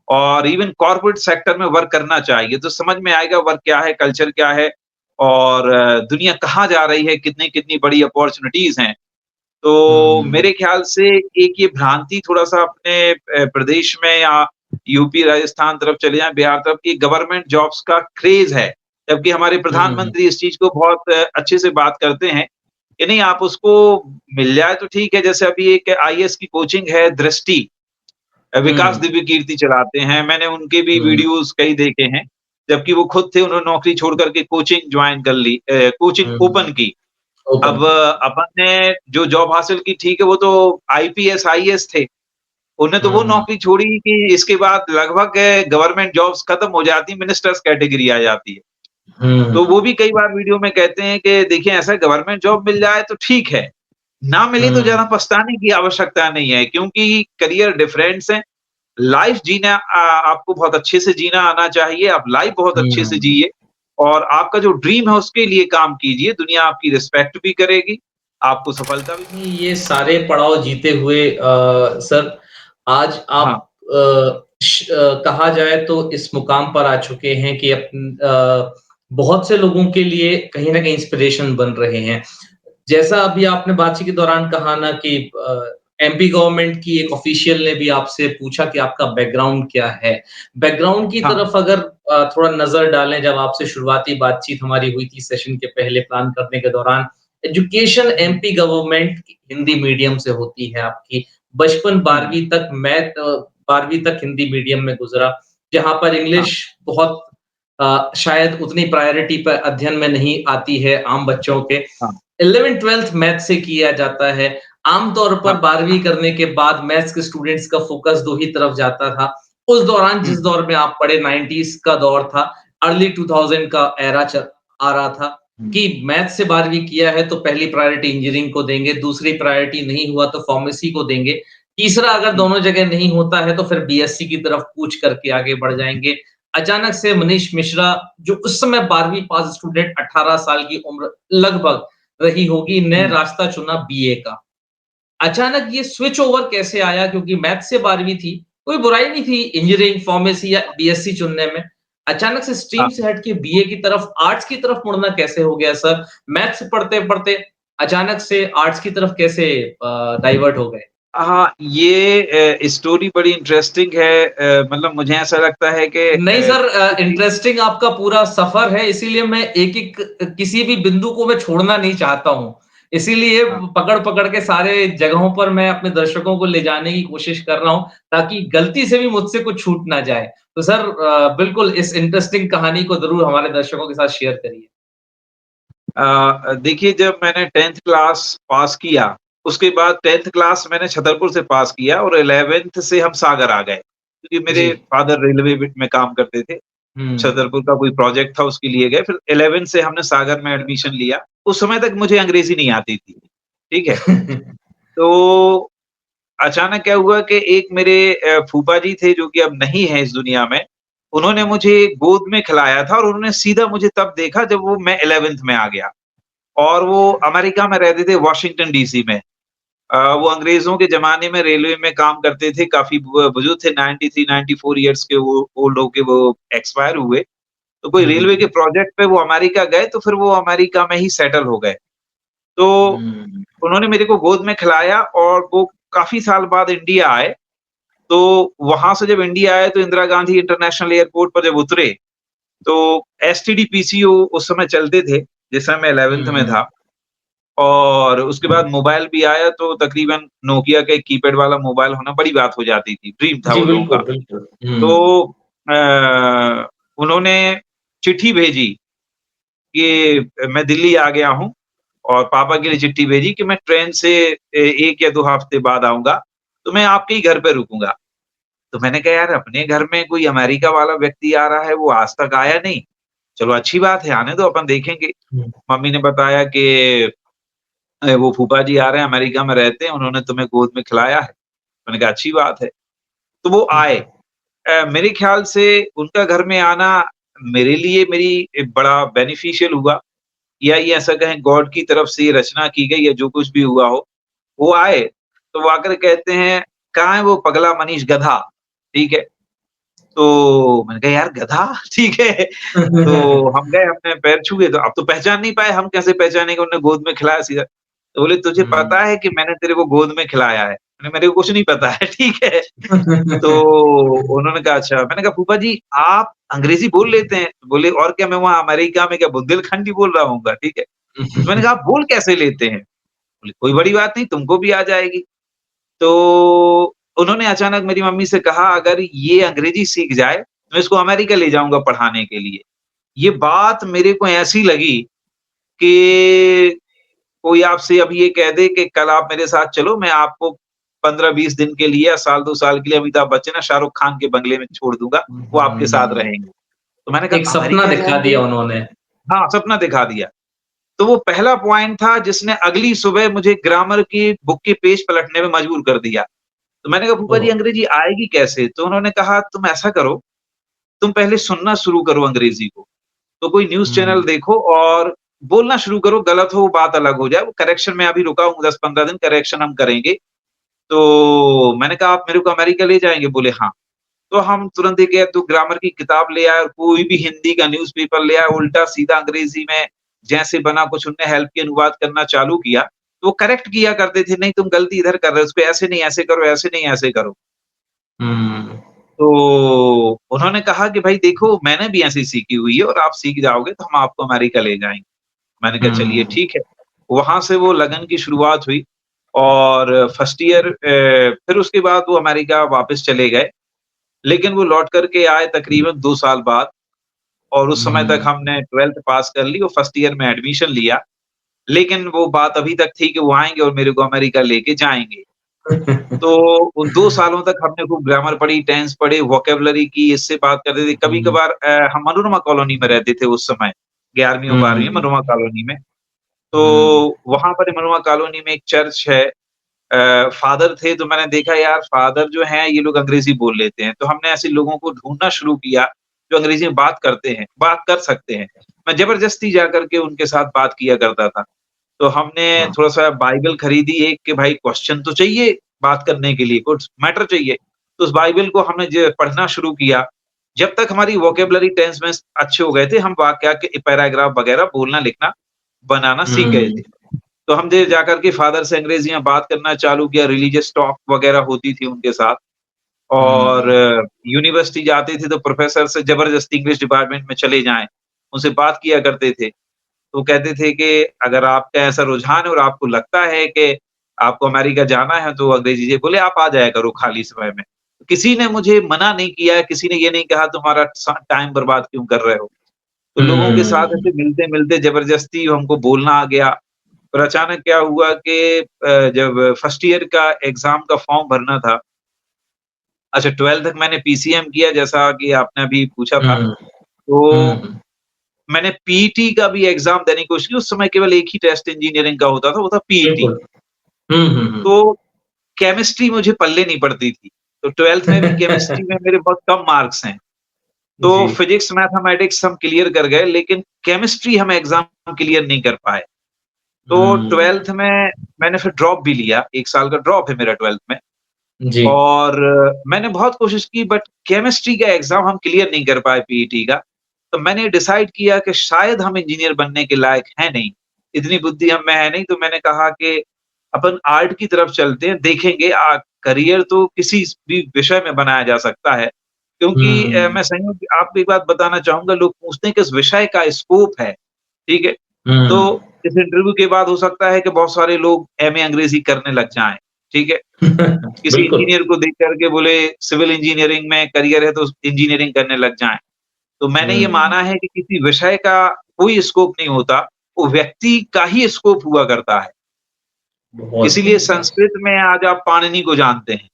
और इवन कॉर्पोरेट सेक्टर में वर्क करना चाहिए, तो समझ में आएगा वर्क क्या है, कल्चर क्या है और दुनिया कहाँ जा रही है, कितनी-कितनी बड़ी अपॉर्च्युनिटीज़ हैं। तो हुँ, मेरे ख्याल से एक ये भ्रांति थोड़ा-सा अपने प्रदेश में या यूपी, राजस्थान तरफ चले जाएँ, बिहार तरफ कि गवर्नमेंट जॉब्स का क्रेज़ है। जबकि हमारे हुँ, हुँ, प्रधानमंत्री इस चीज़ को बहुत अच्छे से बात करते हैं कि नहीं, आप उसको मिल जाए तो ठीक है। जैसे अभी एक आईएएस की कोचिंग है दृष्टि, विकास हुँ, दिव्य कीर्ति चलाते हैं। मैंने उनके भी हुँ, वीडियोज़ कई देखे हैं। जबकि वो खुद थे, उन्होंने नौकरी छोड़ कर के कोचिंग जॉइन कर ली, कोचिंग हुँ, ओपन की। ओपन अब की। अपन ने जो जॉब हासिल की ठीक है, वो तो आईपीएस, आईएएस थे। उन्होंने तो वो हुँ, नौकरी छोड़ी कि इसके बाद लगभग गवर्नमेंट जॉब्स खत्म हो जाती, मिनिस्टर्स कैटेगरी आ जाती है। हुँ, तो वो भी कई बार वीडियो में कहते हैं कि देखिए ऐसा गवर्नमेंट जॉब मिल जाए तो ठीक है, ना मिली तो हुँ, ज़्यादा पछताने की आवश्यकता नहीं है, क्योंकि करियर डिफरेंट्स हैं। लाइफ़ जीना आपको बहुत अच्छे से जीना आना चाहिए, आप लाइफ़ बहुत अच्छे से हुँ। जिए और आपका जो ड्रीम है उसके लिए काम कीजिए, दुनिया आपकी रिस्पेक्ट भी करेगी, आपको सफलता भी नहीं, ये सारे पड़ाव जीते हुए सर आज आप हाँ, कहा जाए तो इस मुकाम पर आ चुके हैं कि बहुत से लोगों के लिए कहीं न कहीं इंस्पिरेशन बन रहे हैं। जैसा अभी आपने बातचीत के दौरान कहा ना कि एमपी गवर्नमेंट की एक ऑफिशियल ने भी आपसे पूछा कि आपका बैकग्राउंड क्या है? बैकग्राउंड की हाँ, तरफ अगर थोड़ा नज़र डालें जब आपसे शुरुआती बातचीत हमारी हुई थी सेशन के पहले प्लान करने के दौरान, एजुकेशन हुँ, एमपी गवर्नमेंट हिंदी मीडियम से होती है आपकी। बचपन हुँ, 12वीं तक 12वीं तक हिंदी मीडियम में गुज़रा, जहाँ पर हाँ, इंग्लिश बहुत शायद उतनी प्रायोरिटी पर अध्ययन में नहीं आती है आम बच्चों के। हाँ, 11th-12th मैथ से किया जाता है। आम तौर हाँ, पर 12वीं करने के बाद मैथ्स के स्टूडेंट्स का फ़ोकस 2 ही तरफ जाता था। उस दौरान हुँ, जिस दौर में आप पढ़े 90s का दौर था, अर्ली 2000 का एरा आ रहा था हुँ, कि मैथ्स से 12वीं किया है तो पहली प्रायोरिटी इंजीनियरिंग को देंगे, दूसरी प्रायोरिटी नहीं हुआ तो फार्मेसी को देंगे, तीसरा अगर हुँ, दोनों जगह नहीं होता है तो फिर बीएससी की तरफ कूच करके आगे बढ़ जाएँगे। अचानक से मनीष मिश्रा जो उस समय 12वीं पास स्टूडेंट 18 साल की उम्र लगभग रही होगी, ने हुँ। रास्ता चुना बीए का। अचानक ये स्विच ओवर कैसे आया क्योंकि मैथ से 12वीं थी, कोई बुराई नहीं थी इंजीनियरिंग, फार्मेसी या बीएससी चुनने में। अचानक से स्ट्रीम हाँ, से हट के बीए की तरफ, आर्ट्स की तरफ मुड़ना कैसे हो गया सर? मैथ्स पढ़ते-पढ़ते अचानक से आर्ट्स की तरफ कैसे डाइवर्ट हो गए? हाँ, ये स्टोरी बड़ी इंटरेस्टिंग है, मतलब मुझे ऐसा लगता है कि नहीं सर क्योंकि इंटरेस्टिंग आपका पूरा सफ़र है इसीलिए मैं एक-एक किसी भी बिंदु को मैं छोड़ना नहीं चाहता हूँ। इसीलिए हाँ, पकड़-पकड़ के सारे जगहों पर मैं अपने दर्शकों को ले जाने की कोशिश कर रहा हूँ, ताकि गलती से भी मुझसे कुछ छूट ना जाए। तो सर बिल्कुल इस इंटरेस्टिंग कहानी को ज़रूर हमारे दर्शकों के साथ शेयर करिए। देखिए जब मैंने 10th क्लास पास किया, उसके बाद 10th क्लास मैंने छतरपुर से पास किया और 11th से हम सागर आ गए, क्योंकि जी। मेरे फादर रेलवे में काम करते थे। हुँ। छतरपुर का कोई प्रोजेक्ट था उसके लिए गए, फिर 11th से हमने सागर में एडमिशन लिया। उस समय तक मुझे अंग्रेज़ी नहीं आती थी, ठीक है? तो अचानक क्या हुआ कि एक मेरे फूफा जी थे जो कि अब नहीं हैं इस दुनिया में, उन्होंने मुझे गोद में खिलाया था और उन्होंने सीधा मुझे तब देखा जब वो मैं 11th में आ गया और वो अमेरिका में रहते थे वाशिंगटन डीसी में। वो अंग्रेज़ों के ज़माने में रेलवे में काम करते थे, काफ़ी बुजुर्ग थे, 93-94 इयर्स के वो ओल्ड होके वो एक्सपायर हुए। तो कोई रेलवे के हुँ। प्रोजेक्ट पे वो अमेरिका गए, तो फिर वो अमेरिका में ही सेटल हो गए। तो हुँ। उन्होंने मेरे को गोद में खिलाया और वो काफ़ी साल बाद इंडिया आए। तो वहाँ से जब इंडिया आए तो इंदिरा गांधी इंटरनेशनल एयरपोर्ट पर जब उतरे, तो एसटीडी पीसीओ उस समय चलते थे, जिस समय मैं 11th में हुँ। था और उसके बाद मोबाइल भी आया तो तकरीबन नोकिया का एक कीपैड वाला मोबाइल होना बड़ी बात हो जाती थी, ड्रीम था जी, वो लोगों का। बिल्कुल, बिल्कुल। हुँ। तो उन्होंने चिट्ठी भेजी कि मैं दिल्ली आ गया हूँ और पापा के लिए चिट्ठी भेजी कि मैं ट्रेन से 1 या 2 हफ्ते बाद आऊँगा, तो मैं आपके ही घर पे रुकूँगा। तो मैंने कहा यार अपने घर में कोई अमेरिका वाला व्यक्ति आ रहा है, वो आज तक आया नहीं। चलो अच्छी बात है, आने दो अपन देखेंगे। हुँ, मम्मी ने बताया कि वो फूफा जी आ रहे हैं, अमेरिका में रहते हैं, उन्होंने तुम्हें गोद में खिलाया है। मैंने कहा अच्छी बात है। तो वो हुँ, आए। मेरे ख्याल से उनका घर में आना मेरे लिए मेरी बड़ा बेनिफिशियल हुआ या ये ऐसा कहें गॉड की तरफ से ये रचना की गई या जो कुछ भी हुआ हो। वो आए, तो वो आकर कहते हैं, "कहाँ है वो पगला मनीष गधा?" ठीक है? तो मैंने कहा यार गधा? ठीक है। तो हम गए, हमने पैर छुए तो अब तो पहचान नहीं पाए, हम कैसे पहचानेंगे उन्होंने गोद में खिलाया सीधा। तो बोले तुझे पता है कि मैंने तेरे को गोद में खिलाया है? मैंने मेरे को कुछ नहीं पता है, ठीक है। तो उन्होंने कहा अच्छा, मैंने कहा फूफा जी आप अंग्रेज़ी बोल लेते हैं? बोले और क्या मैं वहाँ अमेरिका में क्या बुंदेलखंडी बोल रहा होऊँगा, ठीक है। तो मैंने कहा आप बोल कैसे लेते हैं? बोले कोई बड़ी बात नहीं, तुमको भी आ जाएगी। तो उन्होंने अचानक मेरी मम्मी से कहा अगर ये अंग्रेज़ी सीख जाए, मैं इसको अमेरिका ले जाऊँगा पढ़ाने के लिए। ये बात मेरे को ऐसी लगी कि कोई आपसे अभी ये कह दे कि कल आप मेरे साथ चलो, मैं आपको 15-20 दिन के लिए या साल 2 साल के लिए अमिताभ बच्चन या शाहरुख खान के बंगले में छोड़ दूँगा, वो आपके साथ हुँ, रहेंगे। तो मैंने एक कहा सपना अमेरिका दिखा जाएँगे? दिया उन्होंने। हाँ, सपना दिखा दिया। तो वो पहला पॉइंट था जिसने अगली सुबह मुझे ग्रामर की बुक के पेज पलटने में मजबूर कर दिया। तो मैंने कहा फूफा जी ओह! अंग्रेज़ी आएगी कैसे? तो उन्होंने कहा तुम ऐसा करो, तुम पहले सुनना शुरू करो अंग्रेज़ी को। तो कोई न्यूज़ चैनल हुँ, देखो और बोलना शुरू करो, गलत हो वो बात अलग हो जाए, वो करेक्शन में अभी रुका हूँ 10-15 दिन करेक्शन हम करेंगे। तो मैंने कहा आप मेरे को अमेरिका ले जाएँगे? बोले हाँ। तो हम तुरंत एक या 2 ग्रामर की किताब ले आए और कोई भी हिंदी का न्यूज़पेपर ले आए, उल्टा-सीधा अंग्रेज़ी में जैसे बना कुछ उनने हेल्प के अनुवाद करना चालू किया। तो वो करेक्ट किया करते थे, नहीं तुम गलती इधर कर रहे हो, उसको ऐसे नहीं ऐसे करो, ऐसे नहीं ऐसे करो। हुँ, तो उन्होंने कहा कि भाई देखो मैंने भी ऐसे ही सीखी हुई है और आप सीख जाओगे तो हम आपको अमेरिका ले जाएँगे। मैंने कहा चलिए हुँ, ठीक है। वहाँ से वो लगन की शुरुआत हुई और फर्स्ट ईयर फिर उसके बाद वो अमेरिका वापस चले गए। लेकिन वो लौट कर के आए तकरीबन 2 साल बाद और उस समय तक हुँ। हमने 12th पास कर ली और फर्स्ट ईयर में एडमिशन लिया। लेकिन वो बात अभी तक थी कि वो आएँगे और मेरे को अमेरिका लेके जाएँगे। तो उन 2 सालों तक हमने खूब ग्रामर पढ़ी, टेंस पढ़े, वोकैब्युलरी की, इससे बात करते थे। हुँ, कभी-कभार हम मनोरमा कॉलोनी में रहते थे उस समय, 11वीं और 12वीं में हुँ, मनोरमा कॉलोनी में। हुँ, तो वहाँ पर मनोरमा कॉलोनी में एक चर्च है। फादर थे तो मैंने देखा यार फादर जो हैं ये लोग अंग्रेज़ी बोल लेते हैं। तो हमने ऐसे लोगों को ढूँढना शुरू किया जो अंग्रेज़ी में बात करते हैं, बात कर सकते हैं। मैं ज़बरदस्ती जाकर के उनके साथ बात किया करता था। तो हमने हाँ, थोड़ा-सा बाइबल खरीदी एक कि भाई क्वेश्चन तो चाहिए बात करने के लिए, कुछ मैटर चाहिए। तो उस बाइबल को हमने पढ़ना शुरू किया। जब तक हमारी वोकैब्युलरी टेंस वेंस अच्छे हो गए थे, हम वाक्य के पैराग्राफ वगैरह बोलना लिखना बनाना सीख गए हुँ, थे। तो हम दे जाकर के फादर से अंग्रेज़ी में बात करना चालू किया, रिलीजियस टॉक वगैरह होती थी उनके साथ और हुँ, यूनिवर्सिटी जाते थे तो प्रोफ़ेसर से ज़बरदस्ती इंग्लिश डिपार्टमेंट में चले जाएँ, उनसे बात किया करते थे। तो कहते थे कि अगर आपका ऐसा रुझान है और आपको लगता है कि आपको अमेरिका जाना है तो अंग्रेज़ी बोले आप आ जाया करो खाली समय में। किसी ने मुझे मना नहीं किया, किसी ने ये नहीं कहा तुम्हारा टाइम बर्बाद क्यों कर रहे हो? तो लोगों के साथ हुँ, ऐसे मिलते-मिलते ज़बरदस्ती हमको बोलना आ गया। फिर अचानक क्या हुआ कि जब फर्स्ट ईयर का एग्ज़ाम का फॉर्म भरना था, अच्छा 12th तक मैंने पीसीएम किया जैसा कि आपने अभी पूछा था। हुँ, तो हुँ, मैंने पीईटी का भी एग्ज़ाम देने की कोशिश की, उस समय केवल एक ही टेस्ट इंजीनियरिंग का होता था, वो था पीईटी। बिल्कुल। हुँ, हुँ, हुँ। तो केमिस्ट्री मुझे पल्ले नहीं पड़ती थी, तो 12th में भी केमिस्ट्री में मेरे बहुत कम मार्क्स हैं। तो जी, फिज़िक्स, मैथमेटिक्स हम क्लियर कर गए, लेकिन केमिस्ट्री हम एग्ज़ाम क्लियर नहीं कर पाए। तो हुँ, 12th में मैंने फिर ड्रॉप भी लिया, 1 साल का ड्रॉप है मेरा 12th में जी। और मैंने बहुत कोशिश की बट केमिस्ट्री का एग्ज़ाम हम क्लियर नहीं कर पाए पीईटी का। तो मैंने डिसाइड किया कि शायद हम इंजीनियर बनने के लायक हैं नहीं, इतनी बुद्धि हम में है नहीं, तो मैंने कहा कि अपन आर्ट की तरफ चलते हैं, देखेंगे करियर तो किसी भी विषय में बनाया जा सकता है। क्योंकि हुँ, मैं सही हूँ कि आपको एक बात बताना चाहूँगा, लोग पूछते हैं कि इस विषय का स्कोप है, ठीक है? हुँ। तो इस इंटरव्यू के बाद हो सकता है कि बहुत सारे लोग एमए अंग्रेज़ी करने लग जाएँ, ठीक है? किसी बिल्कुल। इंजीनियर को देख कर के बोले सिविल इंजीनियरिंग में करियर है तो इंजीनियरिंग करने लग जाएँ। तो मैंने ये हुँ, माना है कि किसी विषय का कोई स्कोप नहीं होता, वो व्यक्ति का ही स्कोप हुआ करता है। बहुत इसीलिए बढ़िया। संस्कृत में आज आप पाणिनि को जानते हैं,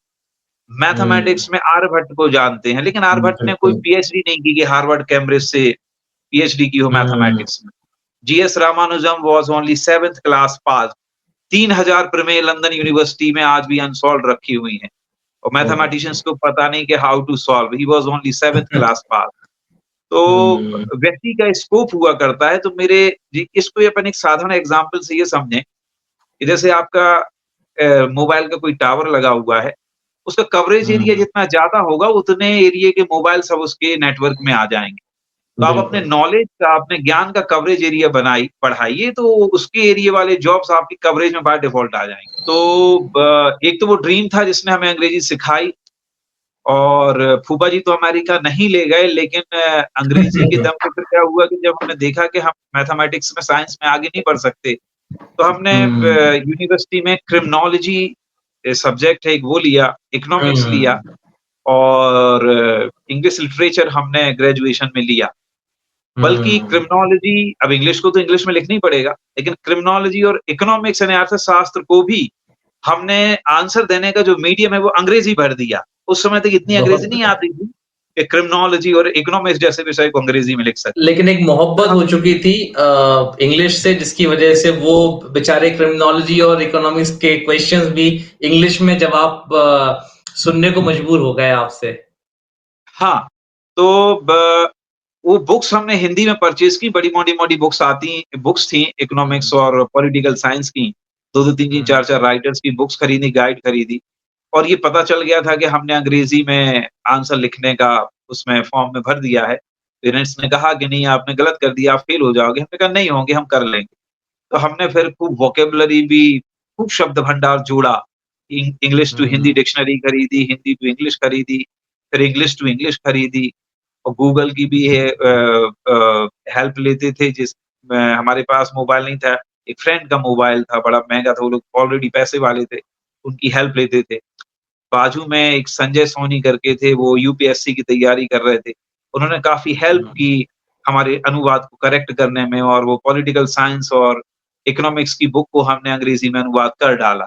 हुँ, मैथमेटिक्स में आर्यभट्ट को जानते हैं, लेकिन आर्यभट्ट ने कोई बिल्कुल। पीएचडी नहीं की कि हार्वर्ड, कैम्ब्रिज से पीएचडी की हो हुँ, मैथमेटिक्स में। GS Ramanujan was only 7th class पास। 3000 प्रमेय लंदन यूनिवर्सिटी में आज भी अनसॉल्व्ड रखी हुई हैं और ओहो! मैथमेटिशियंस को पता नहीं कि how to solve, he was only 7th class pass. तो हुँ, व्यक्ति का स्कोप हुआ करता है, तो मेरे जी इसको ही अपन एक साधारण एग्ज़ाम्पल से ये समझें कि जैसे आपका मोबाइल का कोई टावर लगा हुआ है, उसका कवरेज एरिया हुँ, जितना ज़्यादा होगा, उतने एरिये के मोबाइल सब उसके नेटवर्क में आ जाएँगे। तो आप अपने बिल्कुल। नॉलेज का, अपने ज्ञान का कवरेज एरिया बढ़ाइए, तो उसके एरिया वाले जॉब्स आपकी कवरेज में बाय डिफ़ॉल्ट आ जाएँगे। तो एक तो वो ड्रीम था जिसने हमें अंग्रेज़ी सिखाई और फूफा जी तो अमेरिका नहीं ले गए, लेकिन अंग्रेज़ी के दम पे फिर क्या हुआ कि जब हमने देखा कि हम मैथमेटिक्स में, साइंस में आगे नहीं बढ़ सकते, तो हमने हुँ, यूनिवर्सिटी में क्रिमिनोलॉजी सब्जेक्ट है एक वो लिया, इकोनॉमिक्स लिया हुँ, और इंग्लिश लिटरेचर हमने ग्रेजुएशन में लिया। बल्कि हुँ, क्रिमिनोलॉजी अब इंग्लिश को तो इंग्लिश में लिखना ही पड़ेगा, लेकिन क्रिमिनोलॉजी और इकोनॉमिक्स यानी अर्थशास्त्र को भी हमने आंसर देने का जो मीडियम है वो अंग्रेज़ी भर दिया। उस समय तक इतनी अंग्रेज़ी बहुत नहीं बढ़िया। आती थी कि क्रिमिनोलॉजी और इकोनॉमिक्स जैसे विषय को अंग्रेज़ी में लिख सकें। लेकिन एक तो मोहब्बत हम हो चुकी थी इंग्लिश से जिसकी वजह से वो बेचारे क्रिमिनोलॉजी और इकोनॉमिक्स के क्वेश्चंस भी इंग्लिश में जवाब सुनने को मजबूर हो गए आपसे। हाँ, तो वो बुक्स हमने हिंदी में परचेज़ की, बड़ी मोटी-मोटी बुक्स थी इकोनॉमिक्स हुँ, और पॉलिटिकल साइंस की। 2-2 3-3 हुँ, 4-4 राइटर्स की बुक्स खरीदी, गाइड खरीदी और ये पता चल गया था कि हमने अंग्रेज़ी में आंसर लिखने का उसमें फॉर्म में भर दिया है। पेरेंट्स ने कहा कि नहीं आपने गलत कर दिया, आप फेल हो जाओगे। हमने कहा नहीं होंगे, हम कर लेंगे। तो हमने फिर खूब वोकैब्युलरी भी, खूब शब्द भंडार जोड़ा। इंग्लिश टू हिंदी हुँ, डिक्शनरी खरीदी, हिंदी टू इंग्लिश खरीदी, फिर इंग्लिश टू इंग्लिश खरीदी और गूगल की भी है हेल्प लेते थे हमारे पास मोबाइल नहीं था। एक फ्रेंड का मोबाइल था, बड़ा महँगा था, वो लोग ऑलरेडी पैसे वाले थे, उनकी हेल्प लेते थे। बाजू में एक संजय सोनी करके थे, वो यूपीएससी की तैयारी कर रहे थे। उन्होंने काफ़ी हेल्प हुँ, की हमारे अनुवाद को करेक्ट करने में और वो पॉलिटिकल साइंस और इकोनॉमिक्स की बुक को हमने अंग्रेज़ी में अनुवाद कर डाला।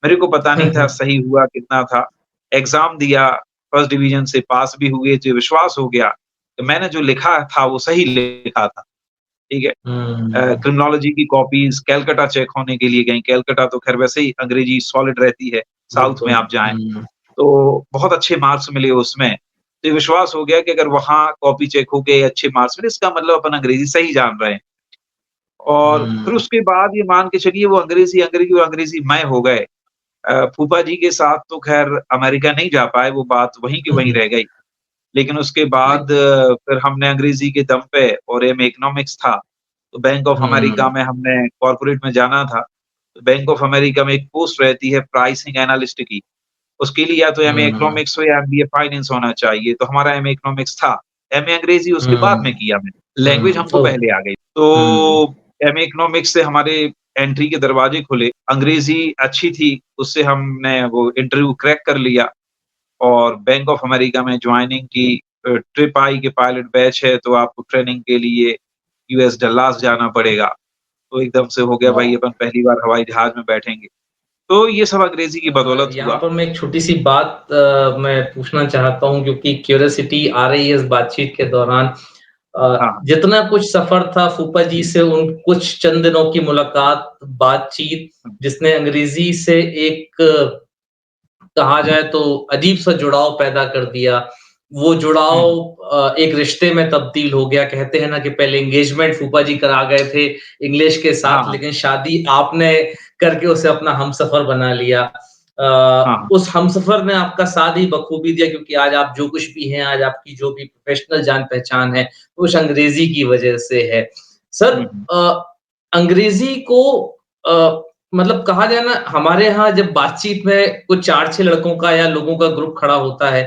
मेरे को पता नहीं था सही हुआ कितना था। एग्ज़ाम दिया, फर्स्ट डिवीज़न से पास भी हुए, जो विश्वास हो गया कि मैंने जो लिखा था वो सही लिखा था, ठीक है? हुँ, क्रिमिनोलॉजी की कॉपीज़ कैलकटा चेक होने के लिए गईं। कैलकटा तो ख़ैर वैसे ही अंग्रेज़ी सॉलिड रहती है, साउथ में बिल्कुल। आप जाएँ। हुँ, तो बहुत अच्छे मार्क्स मिले उसमें। तो ये विश्वास हो गया कि अगर वहाँ कॉपी चेक हो गए, अच्छे मार्क्स मिले, इसका मतलब अपन अंग्रेज़ी सही जान रहे हैं। और फिर हुँ, उसके बाद ये मान के चलिए वो अंग्रेज़ी, अंग्रेज़ी और अंग्रेज़ीमय हो गए। फूफा जी के साथ तो ख़ैर अमेरिका नहीं जा पाए, वो बात वहीं की वहीं रह गई। लेकिन उसके बाद फिर हमने अंग्रेज़ी के दम पे और एमए इकोनॉमिक्स था, तो बैंक ऑफ अमेरिका हुँ, में हमने कॉर्पोरेट में जाना था। तो बैंक ऑफ अमेरिका में एक पोस्ट रहती है प्राइसिंग एनालिस्ट की। उसके लिए या तो एमए हुँ, इकोनॉमिक्स हो या एमबीए फाइनेंस होना चाहिए, तो हमारा एमए इकोनॉमिक्स था। एमए अंग्रेज़ी उसके बाद में हुँ, किया मैंने, लैंग्वेज हमको ओह! पहले आ गई। हुँ, तो एमए इकोनॉमिक्स से हमारे एंट्री के दरवाजे खुले, अंग्रेज़ी अच्छी थी, उससे हमने वो इंटरव्यू क्रैक कर लिया और बैंक ऑफ अमेरिका में जॉइनिंग की ट्रिप आई कि पायलट बैच है, तो आपको ट्रेनिंग के लिए यूएस डल्लास जाना पड़ेगा। तो एकदम से हो गया भाई वाह! अपन पहली बार हवाई जहाज़ में बैठेंगे। तो ये सब अंग्रेज़ी की बदौलत यहाँ हुआ। पर मैं एक छोटी-सी बात मैं पूछना चाहता हूँ क्योंकि क्यूरियोसिटी आ रही है इस बातचीत के दौरान। हाँ, जितना कुछ सफ़र था फूफा जी से उन कुछ चंद दिनों की मुलाकात, बातचीत, हाँ। जिसने अंग्रेज़ी से एक कहा जाए तो अजीब-सा जुड़ाव पैदा कर दिया। वो जुड़ाव हुँ, एक रिश्ते में तब्दील हो गया। कहते हैं ना कि पहले एंगेजमेंट फूफा जी करा गए थे इंग्लिश के हाँ, साथ, हाँ, लेकिन शादी आपने करके उसे अपना हमसफ़र बना लिया। हाँ, हाँ। उस हमसफ़र ने आपका साथ ही बखूबी दिया क्योंकि आज आप जो कुछ भी हैं, आज आपकी जो भी प्रोफ़ेशनल जान-पहचान है, वो उस अंग्रेज़ी की वजह से है। सर हुँ, हुँ, अंग्रेज़ी को मतलब कहा जाए ना हमारे यहाँ जब बातचीत में कुछ 4-6 लड़कों का या लोगों का ग्रुप खड़ा होता है,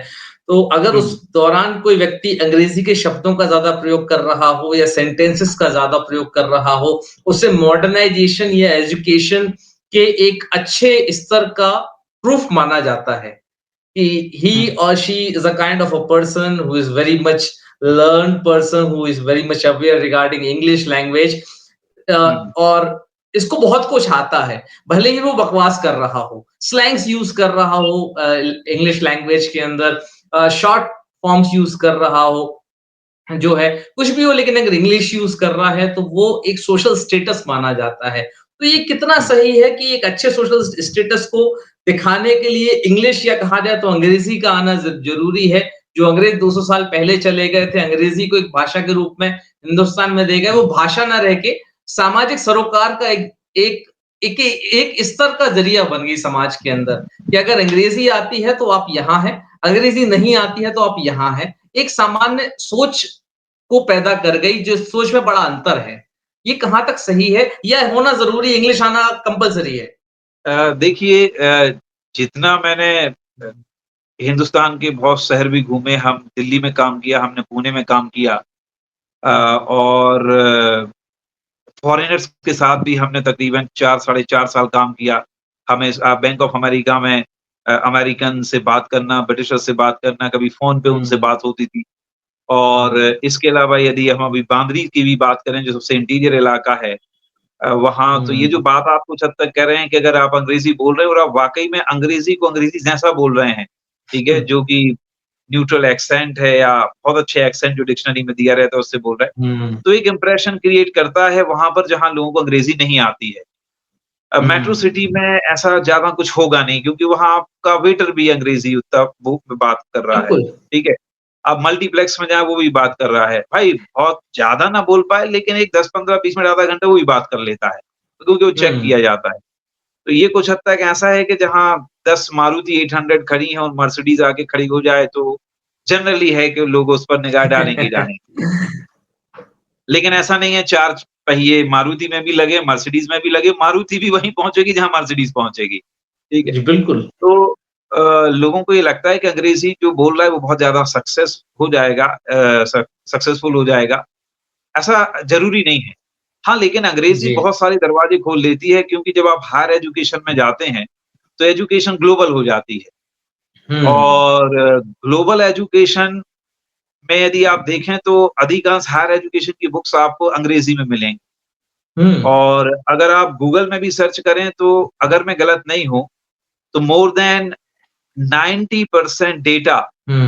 तो अगर हुँ, उस दौरान कोई व्यक्ति अंग्रेज़ी के शब्दों का ज़्यादा प्रयोग कर रहा हो या सेंटेंसेस का ज़्यादा प्रयोग कर रहा हो, उसे मॉडर्नाइज़ेशन या एजुकेशन के एक अच्छे स्तर का प्रूफ माना जाता है कि हुँ, he or she is a kind of a person who is very much learned person, who is very much aware regarding English language हुँ, और इसको बहुत कुछ आता है, भले ही वो बकवास कर रहा हो, स्लैंग्स यूज़ कर रहा हो इंग्लिश लैंग्वेज के अंदर शॉर्ट फॉर्म्स यूज़ कर रहा हो, जो है कुछ भी हो लेकिन अगर इंग्लिश यूज़ कर रहा है तो वो एक सोशल स्टेटस माना जाता है। तो ये कितना हुँ, सही है कि एक अच्छे सोशल स्टेटस को दिखाने के लिए इंग्लिश या कहा जाए तो अंग्रेज़ी का आना ज़रूरी है। जो अंग्रेज़ 200 साल पहले चले गए थे, अंग्रेज़ी को एक भाषा के रूप में हिंदुस्तान में दे गए, वो भाषा ना रह के सामाजिक सरोकार का एक एक एक स्तर का ज़रिया बन गई समाज के अंदर, कि अगर अंग्रेज़ी आती है तो आप यहाँ हैं, अंग्रेज़ी नहीं आती है तो आप यहाँ हैं। एक सामान्य सोच को पैदा कर गई, जो सोच में बड़ा अंतर है। ये कहाँ तक सही है या होना ज़रूरी इंग्लिश आना कंपल्सरी है? देखिए जितना मैंने हिंदुस्तान के बहुत शहर भी घूमे, हम दिल्ली में काम किया, हमने पुणे में काम किया और फॉरेनर्स के साथ भी हमने तकरीबन 4 साढ़े 4 साल काम किया। हमें बैंक ऑफ अमेरिका में अमेरिकन से बात करना, ब्रिटिशर से बात करना, कभी फ़ोन पे उनसे हुँ, बात होती थी। और हुँ, इसके अलावा यदि हम अभी बांद्री की भी बात करें, जो सबसे इंटीरियर इलाका है वहाँ तो ये जो हुँ, बात आप कुछ हद तक कह रहे हैं कि अगर आप अंग्रेज़ी बोल रहे हैं और आप वाक़ई में अंग्रेज़ी को अंग्रेज़ी जैसा बोल रहे हैं, ठीक है? जो कि न्यूट्रल एक्सेंट है या बहुत अच्छे एक्सेंट जो डिक्शनरी में दिया रहता है उससे बोल रहे हैं, हुँ, तो एक इम्प्रेशन क्रिएट करता है वहाँ पर जहाँ लोगों को अंग्रेज़ी नहीं आती है। मेट्रो सिटी हुँ, में ऐसा ज़्यादा कुछ होगा नहीं क्योंकि वहाँ आपका वेटर भी अंग्रेज़ी उतना वो बात कर रहा है, बिल्कुल। ठीक है? आप मल्टीप्लेक्स में जाएँ वो भी बात कर रहा है। भाई बहुत ज़्यादा ना बोल पाए लेकिन एक 10, 15, 20 मिनट आधा घंटा वो भी बात कर लेता है, क्योंकि वो चेक हुँ, किया जाता है। तो ये कुछ हद तक ऐसा है कि जहाँ 10 मारुति 800 खड़ी हैं और मर्सिडीज़ आके खड़ी हो जाए तो जनरली है कि लोग उस पर निगाह डालेंगे ही डालेंगे। लेकिन ऐसा नहीं है 4 पहिए मारुति में भी लगे, मर्सिडीज़ में भी लगे, मारुति भी वहीं पहुँचेगी जहाँ मर्सिडीज़ पहुँचेगी, ठीक है? जी, बिल्कुल। तो लोगों को ये लगता है कि अंग्रेज़ी जो बोल रहा है वो बहुत ज़्यादा सक्सेस हो जाएगा सक्सेसफुल हो जाएगा, ऐसा ज़रूरी नहीं है। हाँ, लेकिन अंग्रेज़ी जी। बहुत सारे दरवाजे खोल लेती है क्योंकि जब आप हायर एजुकेशन में जाते हैं, तो एजुकेशन ग्लोबल हो जाती है हुँ, और ग्लोबल एजुकेशन में यदि आप देखें तो अधिकांश हायर एजुकेशन की बुक्स आपको अंग्रेज़ी में मिलेंगी। हुँ, और अगर आप गूगल में भी सर्च करें तो अगर मैं गलत नहीं हूँ, तो more than 90% data hmm,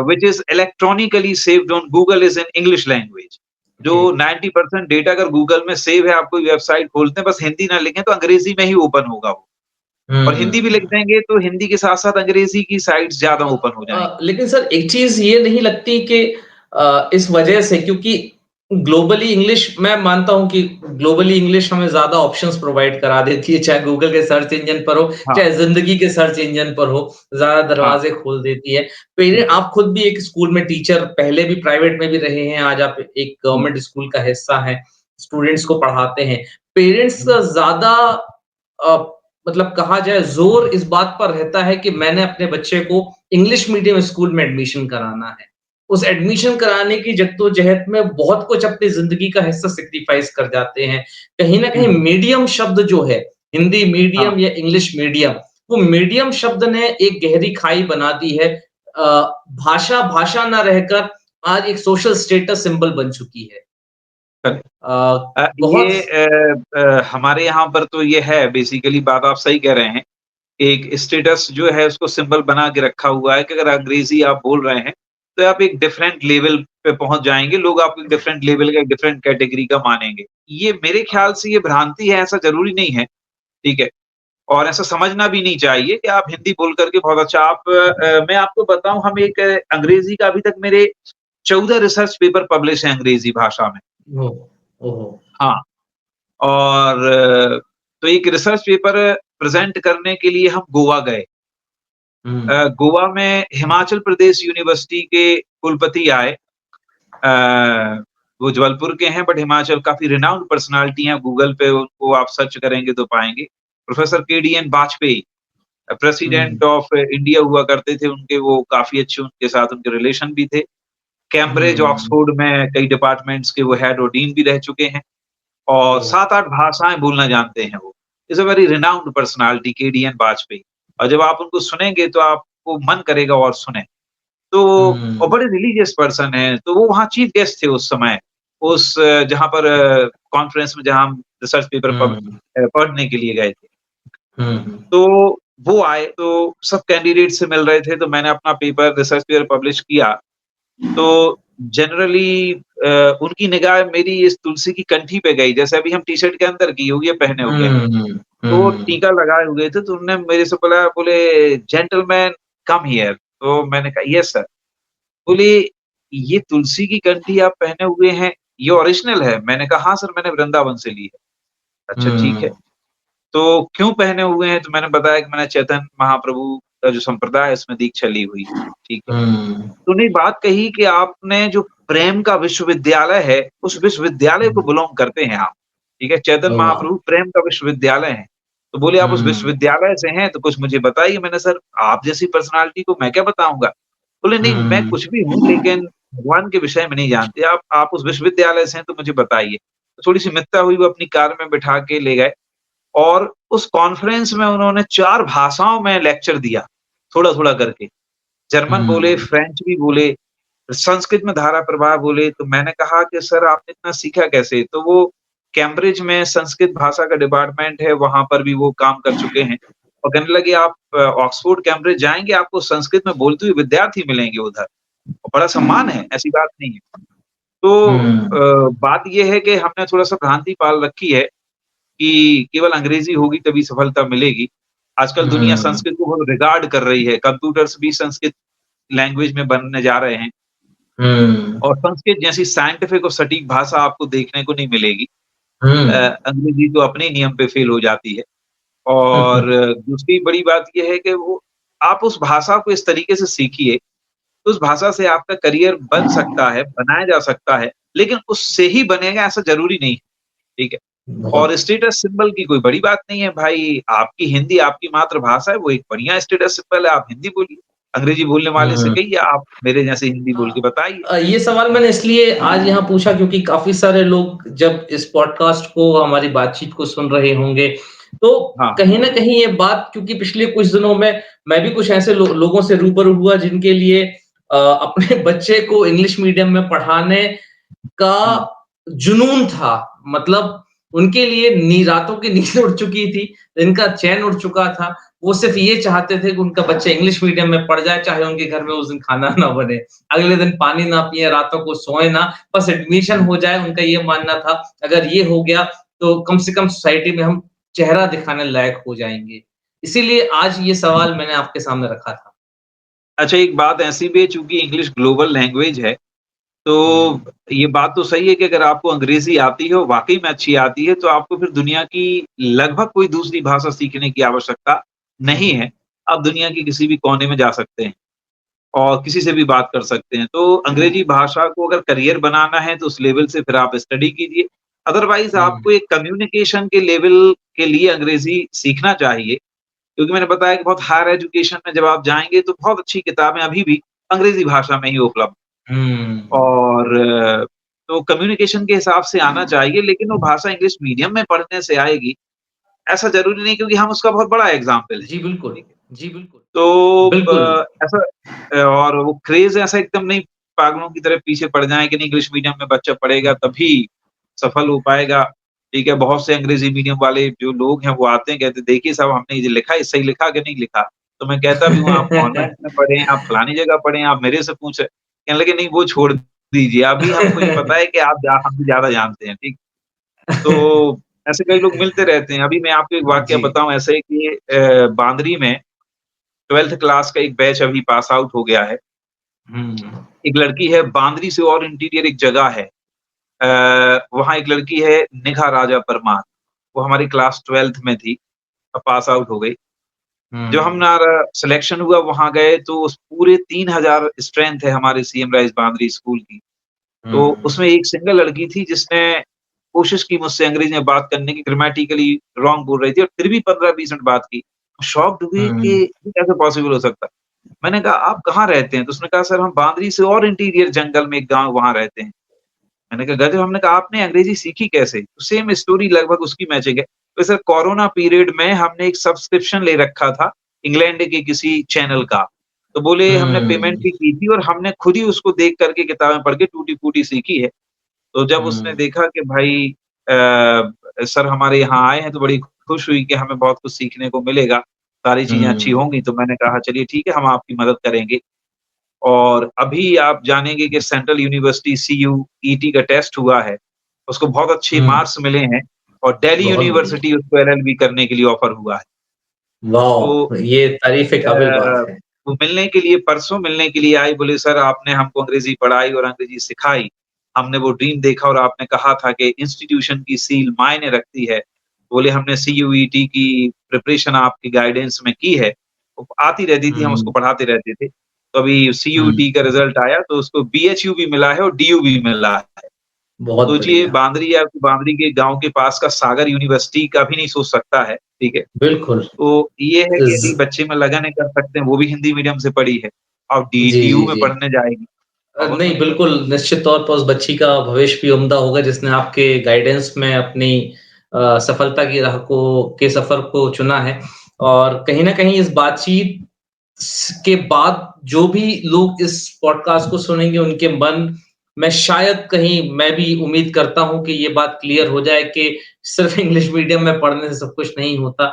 which is electronically saved on Google is in English language. जो जी। 90% डेटा अगर गूगल में सेव है, आप कोई वेबसाइट खोलते हैं, बस हिंदी ना लिखें तो अंग्रेज़ी में ही ओपन होगा वो। और हिंदी भी लिख हुँ। देंगे तो हिंदी के साथ-साथ अंग्रेज़ी की साइट्स ज़्यादा ओपन हो जाएँगी। लेकिन सर एक चीज़ ये नहीं लगती कि इस वजह से क्योंकि ग्लोबली इंग्लिश मैं मानता हूँ कि ग्लोबली इंग्लिश हमें ज़्यादा ऑप्शंस प्रोवाइड करा देती है, चाहे गूगल के सर्च इंजन पर हो, हाँ, चाहे ज़िंदगी के सर्च इंजन पर हो, ज़्यादा हाँ, दरवाज़े खोल देती है। हुँ, आप खुद भी एक स्कूल में टीचर पहले भी प्राइवेट में भी रहे हैं, आज आप एक हुँ, गवर्नमेंट स्कूल का हिस्सा हैं, स्टूडेंट्स को पढ़ाते हैं। पेरेंट्स हुँ, का ज़्यादा अ, मतलब कहा जाए ज़ोर इस बात पर रहता है कि मैंने अपने बच्चे को इंग्लिश मीडियम स्कूल में एडमिशन कराना है। उस एडमिशन कराने की जद्दोजहद में बहुत कुछ अपनी ज़िंदगी का हिस्सा सैक्रिफाइस कर जाते हैं। कहीं न कहीं हुँ, मीडियम शब्द जो है, हिंदी हाँ। मीडियम या इंग्लिश मीडियम, वो मीडियम शब्द ने एक गहरी खाई बना दी है। भाषा, भाषा ना रहकर आज एक सोशल स्टेटस सिंबल बन चुकी है। करेक्ट। अ, बहुत ये हमारे यहाँ पर तो ये है बेसिकली बात आप सही कह रहे हैं। एक स्टेटस जो है उसको सिंबल बना के रखा हुआ है कि अगर अंग्रेज़ी आप बोल रहे हैं, तो आप एक डिफरेंट लेवल पे पहुँच जाएँगे, लोग आपको एक डिफरेंट लेवल का, एक डिफरेंट कैटेगरी का मानेंगे। ये मेरे ख़्याल से ये भ्रांति है, ऐसा ज़रूरी नहीं है, ठीक है? और ऐसा समझना भी नहीं चाहिए कि आप हिंदी बोल कर के बहुत अच्छा मैं आपको बताऊँ हम एक अंग्रेज़ी का अभी तक मेरे 14 रिसर्च पेपर पब्लिश हैं अंग्रेज़ी भाषा में। ओह! ओहो! हाँ, और तो एक रिसर्च पेपर प्रेज़ेंट करने के लिए हम गोवा गए। हुँ, गोवा में हिमाचल प्रदेश यूनिवर्सिटी के कुलपति आए। वो जबलपुर के हैं बट हिमाचल काफ़ी रिनाउंड पर्सनैलिटी हैं, गूगल पे उनको आप सर्च करेंगे तो पाएँगे। Professor KDN Vajpayee hmm, president of India हुआ करते थे, उनके वो काफ़ी अच्छे उनके साथ उनके रिलेशन भी थे। कैम्ब्रिज, हुँ, ऑक्सफोर्ड में कई डिपार्टमेंट्स के वो हेड और डीन भी रह चुके हैं और ओह! 7-8 भाषाएँ बोलना जानते हैं वो। Is a very renowned personality KDN Vajpayee और जब आप उनको सुनेंगे तो आपको मन करेगा और सुनें। तो और हुँ, बड़े रिलीजियस पर्सन हैं, तो वो वहाँ चीफ गेस्ट थे उस समय। उस जहाँ पर कॉन्फ्रेंस में जहाँ हम रिसर्च पेपर हुँ, पढ़ने के लिए गए थे। हुँ, हुँ, तो वो आए, तो सब कैंडिडेट से मिल रहे थे, तो मैंने अपना पेपर रिसर्च पेपर पब्लिश किया। तो जनरली उनकी निगाह मेरी इस तुलसी की कंठी पे गई, जैसे अभी हम टी-शर्ट के अंदर की हुई है पहने हुए हैं। हुँ, तो वो हुँ, टीका लगाए हुए थे, तो उन्होंने मेरे से बोला, बोले जेंटलमैन कम हियर। तो मैंने कहा यस सर। बोले ये तुलसी की कंठी आप पहने हुए हैं, ये ओरिजिनल है? मैंने कहा हाँ सर, मैंने वृंदावन से ली है। अच्छा ठीक है। हुँ, तो क्यों पहने हुए हैं? तो मैंने बताया कि मैंने चैतन्य महाप्रभु का जो संप्रदाय है इसमें दीक्षा ली हुई है। ठीक है। हुँ, तो उन्होंने बात कही कि आपने जो प्रेम का विश्वविद्यालय है, उस विश्वविद्यालय को हुँ, बिलॉन्ग करते हैं आप। ठीक है, चैतन्य ओह वाह! महाप्रभु प्रेम का विश्वविद्यालय है। तो बोले आप उस हुँ, विश्वविद्यालय से हैं तो कुछ मुझे बताइए। मैंने सर आप जैसी पर्सनैलिटी को मैं क्या बताऊँगा? बोले नहीं मैं हुँ, कुछ भी हूँ लेकिन भगवान के विषय में नहीं जानते आप उस विश्वविद्यालय से हैं तो मुझे बताइए। तो थोड़ी-सी मित्रता हुई, वो अपनी कार में बिठा के ले गए और उस कॉन्फ्रेंस में उन्होंने 4 भाषाओं में लेक्चर दिया, थोड़ा-थोड़ा करके। जर्मन बोले, हुँ, फ्रेंच भी बोले, संस्कृत में धारा प्रवाह बोले। तो मैंने कहा कि सर आपने इतना सीखा कैसे? तो वो कैम्ब्रिज में संस्कृत भाषा का डिपार्टमेंट है, वहाँ पर भी वो काम कर चुके हैं और कहने लगे आप ऑक्सफोर्ड, कैम्ब्रिज जाएँगे, आपको संस्कृत में बोलते हुए विद्यार्थी मिलेंगे उधर और बड़ा सम्मान है, ऐसी बात नहीं है। तो हुँ, बात ये है कि हमने थोड़ा-सा भ्रांति पाल रखी है कि केवल अंग्रेज़ी होगी तभी सफलता मिलेगी। आजकल दुनिया हुँ, संस्कृत को बहुत रिगार्ड कर रही है, कंप्यूटर्स भी संस्कृत लैंग्वेज में बनने जा रहे हैं। हुँ, और संस्कृत जैसी साइंटिफिक और सटीक भाषा आपको देखने को नहीं मिलेगी। हुँ, अंग्रेज़ी तो अपने ही नियम पे फ़ेल हो जाती है और दूसरी बड़ी बात ये है कि वो आप उस भाषा को इस तरीके से सीखिए, तो उस भाषा से आपका करियर बन सकता है, बनाया जा सकता है, लेकिन उससे ही बनेगा ऐसा ज़रूरी नहीं है, ठीक है? बहुत और स्टेटस सिंबल की कोई बड़ी बात नहीं है भाई, आपकी हिंदी आपकी मातृभाषा है, वो एक बढ़िया स्टेटस सिंबल है, आप हिंदी बोलिए। अंग्रेज़ी बोलने वाले से हुँ। कहिए आप मेरे जैसे हिंदी बोल के बताइए। ये सवाल मैंने इसलिए आज यहाँ पूछा क्योंकि काफ़ी सारे लोग जब इस पॉडकास्ट को हमारी बातचीत को सुन रहे होंगे, तो हाँ, कहीं न कहीं ये बात क्योंकि पिछले कुछ दिनों में मैं भी कुछ ऐसे लोगों से रूबरू हुआ जिनके लिए अपने बच्चे को इंग्लिश मीडियम में पढ़ाने का हुँ, जुनून था। मतलब उनके लिए रातों की नींद उड़ चुकी थी, दिन का चैन उड़ चुका था। वो सिर्फ़ ये चाहते थे कि उनका बच्चा इंग्लिश मीडियम में पढ़ जाए, चाहे उनके घर में उस दिन खाना ना बने। अगले दिन पानी ना पिएँ, रातों को सोएँ ना, बस एडमिशन हुँ। हो जाए, उनका ये मानना था। अगर ये हो गया, तो कम से कम सोसाइटी में हम चेहरा दिखाने लायक हो जाएँगे। इसीलिए आज ये सवाल मैंने आपके सामने रखा था। अच्छा एक बात ऐसी भी है चूँकि इंग्लिश ग्लोबल लैंग्वेज है, तो हुँ, ये बात तो सही है कि अगर आपको अंग्रेज़ी आती है और वाक़ई में अच्छी आती है, तो आपको फिर दुनिया की लगभग कोई दूसरी भाषा सीखने की आवश्यकता नहीं है। आप दुनिया के किसी भी कोने में जा सकते हैं और किसी से भी बात कर सकते हैं। तो अंग्रेज़ी भाषा को अगर करियर बनाना है, तो उस लेवल से फिर आप स्टडी कीजिए। अदरवाइज़ आपको हुँ, एक कम्युनिकेशन के लेवल के लिए अंग्रेज़ी सीखना चाहिए। क्योंकि मैंने बताया कि बहुत हायर एजुकेशन में जब आप जाएँगे तो बहुत अच्छी किताबें अभी भी अंग्रेज़ी भाषा में ही उपलब्ध हुँ। और तो कम्युनिकेशन के हिसाब से आना चाहिए लेकिन वो भाषा इंग्लिश मीडियम में पढ़ने से आएगी, ऐसा ज़रूरी नहीं क्योंकि हम उसका बहुत बड़ा एग्ज़ाम्पल हैं, जी, बिल्कुल। ठीक है? जी, बिल्कुल। तो बिल्कुल। ऐसा और वो क्रेज़ ऐसा एकदम नहीं पागलों की तरह पीछे पड़ जाएँ कि नहीं इंग्लिश मीडियम में बच्चा पढ़ेगा तभी सफल हो पाएगा, ठीक है? बहुत से अंग्रेज़ी मीडियम वाले जो लोग हैं वो आते हैं कहते हैं देखिए साहब हमने ये लिखा है, सही लिखा कि नहीं लिखा? तो मैं कहता भी हूँ आप कॉन्वेंट में पढ़े हैं, आप फलानी जगह पढ़े हैं, आप मेरे से पूछ रहे कहने लगे नहीं वो छोड़ दीजिए, अभी हमको ये पता है कि आप हमसे ज़्यादा जानते हैं, ठीक? तो ऐसे कई लोग मिलते रहते हैं। अभी मैं आपको एक वाकया जी। बताऊँ ऐसे कि बांद्री में 12th क्लास का एक बैच अभी पास आउट हो गया है। हुँ, एक लड़की है बांद्री से और इंटीरियर एक जगह है। वहाँ एक लड़की है निघा राजा परमार, वो हमारी क्लास 12th में थी, अब पास आउट हो गई। जब हुँ, हमारा सिलेक्शन हुआ वहाँ गए तो उस पूरे 3000 स्ट्रेंथ है हमारे सीएम राइज़ बांद्री स्कूल की। तो हुँ, उसमें एक सिंगल लड़की थी जिसने कोशिश की मुझसे अंग्रेज़ी में बात करने की, ग्रामेटिकली रॉन्ग बोल रही थी और फिर भी 15-20 मिनट बात की। शॉक्ड हुई कि हुँ, ये कैसे पॉसिबल हो सकता है? मैंने कहा आप कहाँ रहते हैं? तो उसने कहा सर हम बांद्री से और इंटीरियर जंगल में एक गाँव वहाँ रहते हैं। मैंने कहा गज़ब! हमने कहा आपने अंग्रेज़ी सीखी कैसे? तो सेम स्टोरी लगभग उसकी मैचिंग है। तो सर कोरोना पीरियड में हमने एक सब्सक्रिप्शन ले रखा था इंग्लैंड के किसी चैनल का। तो बोले हमने पेमेंट हुँ, भी की थी और हमने खुद ही उसको देख कर के किताबें पढ़ के टूटी-फूटी सीखी है। तो जब उसने हुँ, देखा कि भाई सर हमारे यहाँ आए हैं तो बड़ी खुश हुई कि हमें बहुत कुछ सीखने को मिलेगा, सारी चीज़ें अच्छी हुँ, होंगी, तो मैंने कहा चलिए ठीक है हम आपकी मदद करेंगे। और अभी आप जानेंगे कि सेंट्रल यूनिवर्सिटी सीयूईटी का टेस्ट हुआ है, उसको बहुत अच्छे हुँ, मार्क्स मिले हैं और दिल्ली बहुत बढ़िया। यूनिवर्सिटी उसको एलएलबी करने के लिए ऑफर हुआ है। तो वाह! ये तारीफ़ अ, काबिल बात है। वो मिलने के लिए परसों मिलने के लिए आई, बोले सर आपने हमको अंग्रेज़ी पढ़ाई और अंग्रेज़ी सिखाई। हमने वो ड्रीम देखा और आपने कहा था कि इंस्टीट्यूशन की सील मायने रखती है। बोले हमने सीयूईटी की प्रिपरेशन आपकी गाइडेंस में की है। वो आती रहती थी, हम उसको हुँ, पढ़ाते रहते थे। तो अभी हुँ, सीयूईटी का रिज़ल्ट आया तो उसको बीएचयू भी मिला है और डीयू भी मिला है। बहुत सोचिए बढ़िया। बांद्री के गाँव के पास का सागर यूनिवर्सिटी का भी नहीं सोच सकता है, ठीक है? बिल्कुल, तो ये है कि ज़ यदि बच्चे में लगन है कर सकते हैं, वो भी हिंदी मीडियम से पढ़ी है। अब डी जी, डीयू जी, में जी। पढ़ने जाएगी, बहुत नहीं, बढ़िया। बिल्कुल, निश्चित तौर पर उस बच्ची का भविष्य भी उम्दा होगा जिसने आपके गाइडेंस में अपनी सफलता की राह को के सफ़र को चुना है और कहीं न कहीं इस बातचीत के बाद जो भी लोग इस पॉडकास्ट को सुनेंगे उनके मन में शायद कहीं मैं भी उम्मीद करता हूँ कि ये बात क्लियर हो जाए कि सिर्फ़ इंग्लिश मीडियम में पढ़ने से सब कुछ नहीं होता।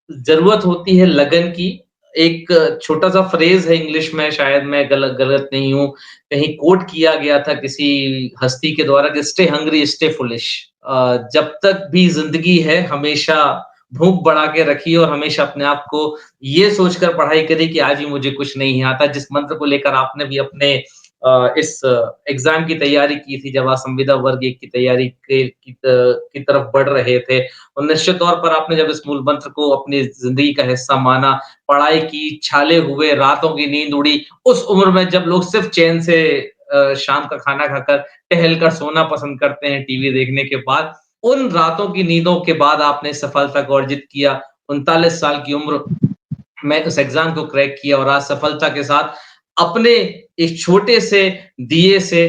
ज़रूरत होती है लगन की। एक छोटा-सा फ्रेज़ है इंग्लिश में शायद मैं गलत नहीं हूँ। कहीं कोट किया गया था किसी हस्ती के द्वारा कि स्टे हंग्री स्टे फूलिश। जब तक भी ज़िंदगी है हमेशा भूख बढ़ा के रखिए और हमेशा अपने आप को ये सोचकर पढ़ाई करिए कि आज भी मुझे कुछ नहीं आता। जिस मंत्र को लेकर आपने भी अपने इस एग्ज़ाम की तैयारी की थी जब आप संविदा वर्ग 1 की तैयारी की तरफ बढ़ रहे थे। और निश्चित तौर पर आपने जब इस मूल मंत्र को अपनी ज़िंदगी का हिस्सा माना, पढ़ाई की, छाले हुए, रातों की नींद उड़ी, उस उम्र में जब लोग सिर्फ़ चैन से शाम का खाना खाकर, टहल कर सोना पसंद करते हैं टीवी देखने के बाद, उन रातों की नींदों के बाद आपने सफलता को अर्जित किया। 39 साल की उम्र में उस एग्ज़ाम को क्रैक किया और आज सफलता के साथ अपने एक छोटे से दिए से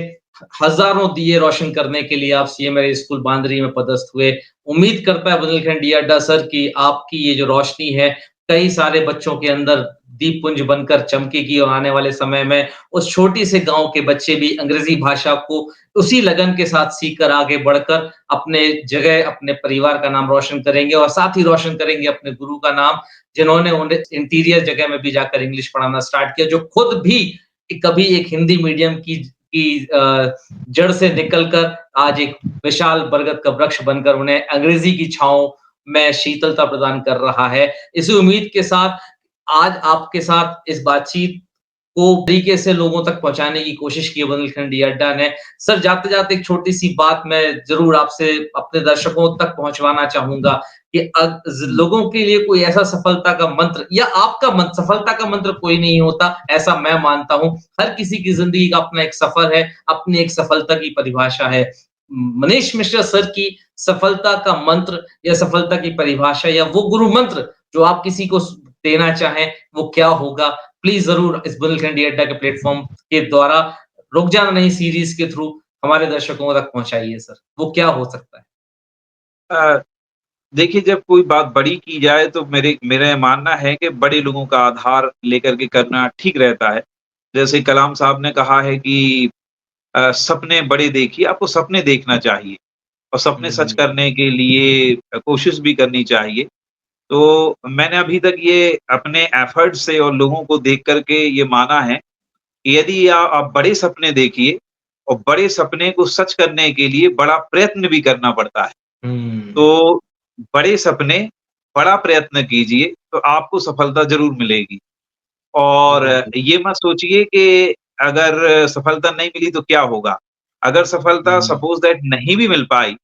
हज़ारों दिए रोशन करने के लिए आप सीएमआई स्कूल बांद्री में पदस्थ हुए। उम्मीद करता है बुंदेलखंडी अड्डा सर कि आपकी ये जो रोशनी है, कई सारे बच्चों के अंदर दीपपुंज बनकर चमकेगी और आने वाले समय में उस छोटी से गाँव के बच्चे भी अंग्रेज़ी भाषा को उसी लगन के साथ सीख कर आगे बढ़कर अपने जगह, अपने परिवार का नाम रोशन करेंगे और साथ ही रोशन करेंगे अपने गुरु का नाम, जिन्होंने उन्हें इंटीरियर जगह में भी जाकर इंग्लिश पढ़ाना स्टार्ट किया, जो खुद भी कभी एक हिंदी मीडियम जड़ से निकलकर आज एक विशाल बरगद का वृक्ष बनकर उन्हें अंग्रेजी की छाँव में शीतलता प्रदान कर रहा है। इसी उम्मीद के साथ आज आपके साथ इस बातचीत को तरीके से लोगों तक पहुँचाने की कोशिश की है बुंदेलखंडी अड्डा ने। सर जाते-जाते एक छोटी-सी बात मैं ज़रूर आपसे अपने दर्शकों तक पहुँचवाना चाहूँगा कि हुँ, लोगों के लिए कोई ऐसा सफलता का मंत्र या आपका मंत्र सफलता का मंत्र कोई नहीं होता, ऐसा मैं मानता हूँ। हर किसी की ज़िंदगी का अपना एक सफ़र है, अपनी एक सफलता की परिभाषा है। मनीष मिश्रा सर की सफलता का मंत्र या सफलता की परिभाषा या वो गुरु मंत्र जो आप किसी को देना चाहें, वो क्या होगा? प्लीज़ ज़रूर इस बुंदेलखंडी अड्डा के प्लेटफ़ॉर्म के द्वारा रुक जाना नहीं सीरीज़ के थ्रू हमारे दर्शकों तक पहुँचाइए सर। वो क्या हो सकता है? अ, देखिए जब कोई बात बड़ी की जाए तो मेरा ये मानना है कि बड़े लोगों का आधार लेकर के करना ठीक रहता है। जैसे कलाम साहब ने कहा है कि सपने बड़े देखिए, आपको सपने देखना चाहिए और सपने सच हुँ, करने के लिए कोशिश भी करनी चाहिए। तो मैंने अभी तक ये अपने एफर्ट से और लोगों को देख कर के ये माना है कि यदि आप बड़े सपने देखिए और बड़े सपने को सच करने के लिए बड़ा प्रयत्न भी करना पड़ता है। हुँ, तो बड़े सपने, बड़ा प्रयत्न कीजिए तो आपको सफलता ज़रूर मिलेगी। और बहुत ही ये मत सोचिए कि अगर सफलता नहीं मिली तो क्या होगा? अगर सफलता हुँ, सपोज़ दैट नहीं भी मिल पाई,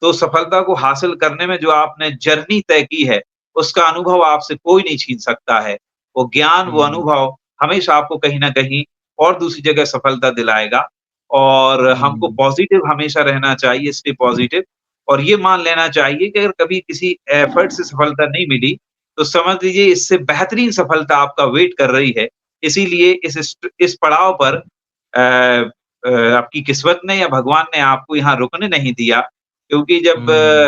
तो सफलता को हासिल करने में जो आपने जर्नी तय की है, उसका अनुभव आपसे कोई नहीं छीन सकता है। वो ज्ञान, वो हुँ, अनुभव हमेशा आपको कहीं न कहीं और दूसरी जगह सफलता दिलाएगा और हमको हुँ, पॉज़िटिव हमेशा रहना चाहिए, स्टे पॉज़िटिव और ये मान लेना चाहिए कि अगर कभी किसी एफ़र्ट से सफलता नहीं मिली, तो समझ लीजिए इससे बेहतरीन सफलता आपका वेट कर रही है। इसीलिए इस पड़ाव पर आपकी किस्मत ने या भगवान ने आपको यहाँ रुकने नहीं दिया क्योंकि जब हुँ,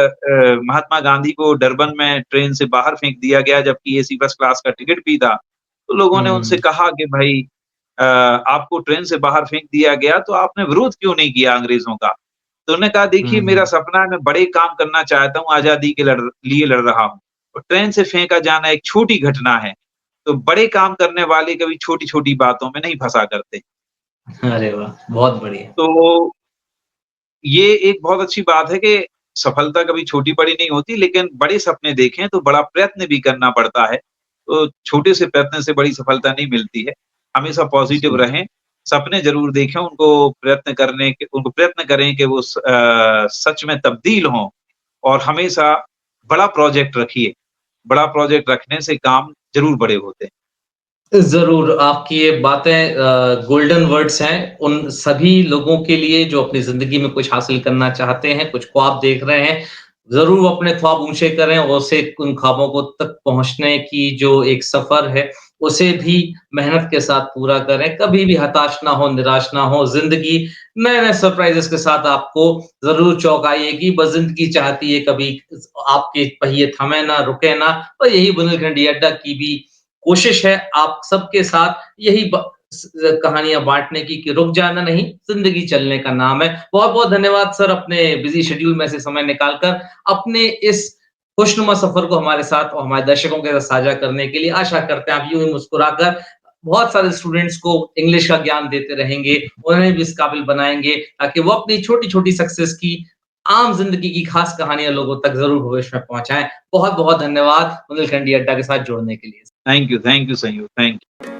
महात्मा गांधी को डरबन में ट्रेन से बाहर फेंक दिया गया जबकि एसी फर्स्ट क्लास का टिकट भी था, तो लोगों ने उनसे हुँ, कहा कि भाई आपको ट्रेन से बाहर फेंक दिया गया तो आपने विरोध क्यों नहीं किया अंग्रेज़ों का? तो उन्होंने कहा देखिए हुँ, मेरा हुँ। सपना है, मैं बड़े काम करना चाहता हूँ, आज़ादी के लिए लड़ रहा हूँ। और ट्रेन से फेंका जाना एक छोटी घटना है। तो बड़े काम करने वाले कभी छोटी-छोटी बातों में नहीं फँसा करते। अरे वाह! बहुत बढ़िया। तो ये एक बहुत अच्छी बात है कि सफलता कभी छोटी-बड़ी नहीं होती, लेकिन बड़े सपने देखें तो बड़ा प्रयत्न भी करना पड़ता है। तो छोटे से प्रयत्न से बड़ी सफलता नहीं मिलती है। हमेशा पॉज़िटिव जी। रहें, सपने ज़रूर देखें, उनको प्रयत्न करें कि वो सच में तब्दील हों और हमेशा बड़ा प्रोजेक्ट रखिए। बड़ा प्रोजेक्ट रखने से काम ज़रूर बड़े होते हैं। ज़रूर, आपकी ये बातें गोल्डन वर्ड्स हैं, उन सभी लोगों के लिए जो अपनी ज़िंदगी में कुछ हासिल करना चाहते हैं, कुछ ख्वाब देख रहे हैं। ज़रूर वो अपने ख्वाब ऊँचे करें और उसे उन ख्वाबों को तक पहुँचने की जो एक सफ़र है, उसे भी मेहनत के साथ पूरा करें। कभी भी हताश ना हों, निराश ना हों, ज़िंदगी नए-नए सरप्राइज़ेज़ के साथ आपको ज़रूर चौंकाएगी। बस ज़िंदगी चाहती है कभी आपके पहिए थमे ना, रुके ना और यही बुंदेलखंडी अड्डा की भी कोशिश है आप सबके साथ यही कहानियाँ बाँटने की कि रुक जाना नहीं, ज़िंदगी चलने का नाम है। बहुत-बहुत धन्यवाद सर अपने बिज़ी शेड्यूल में से समय निकाल कर अपने इस खुशनुमा सफ़र को हमारे साथ और हमारे दर्शकों के साथ साझा करने के लिए। आशा करते हैं आप यूँ ही मुस्कुराकर बहुत सारे स्टूडेंट्स को इंग्लिश का ज्ञान देते रहेंगे, उन्हें भी इस काबिल बनाएँगे ताकि वो अपनी छोटी-छोटी सक्सेस की आम ज़िंदगी की खास कहानियाँ लोगों तक ज़रूर भविष्य में पहुँचाएँ। बहुत-बहुत धन्यवाद बुंदेलखंडी अड्डा के साथ जुड़ने के लिए। थैंक यू संयू, थैंक यू।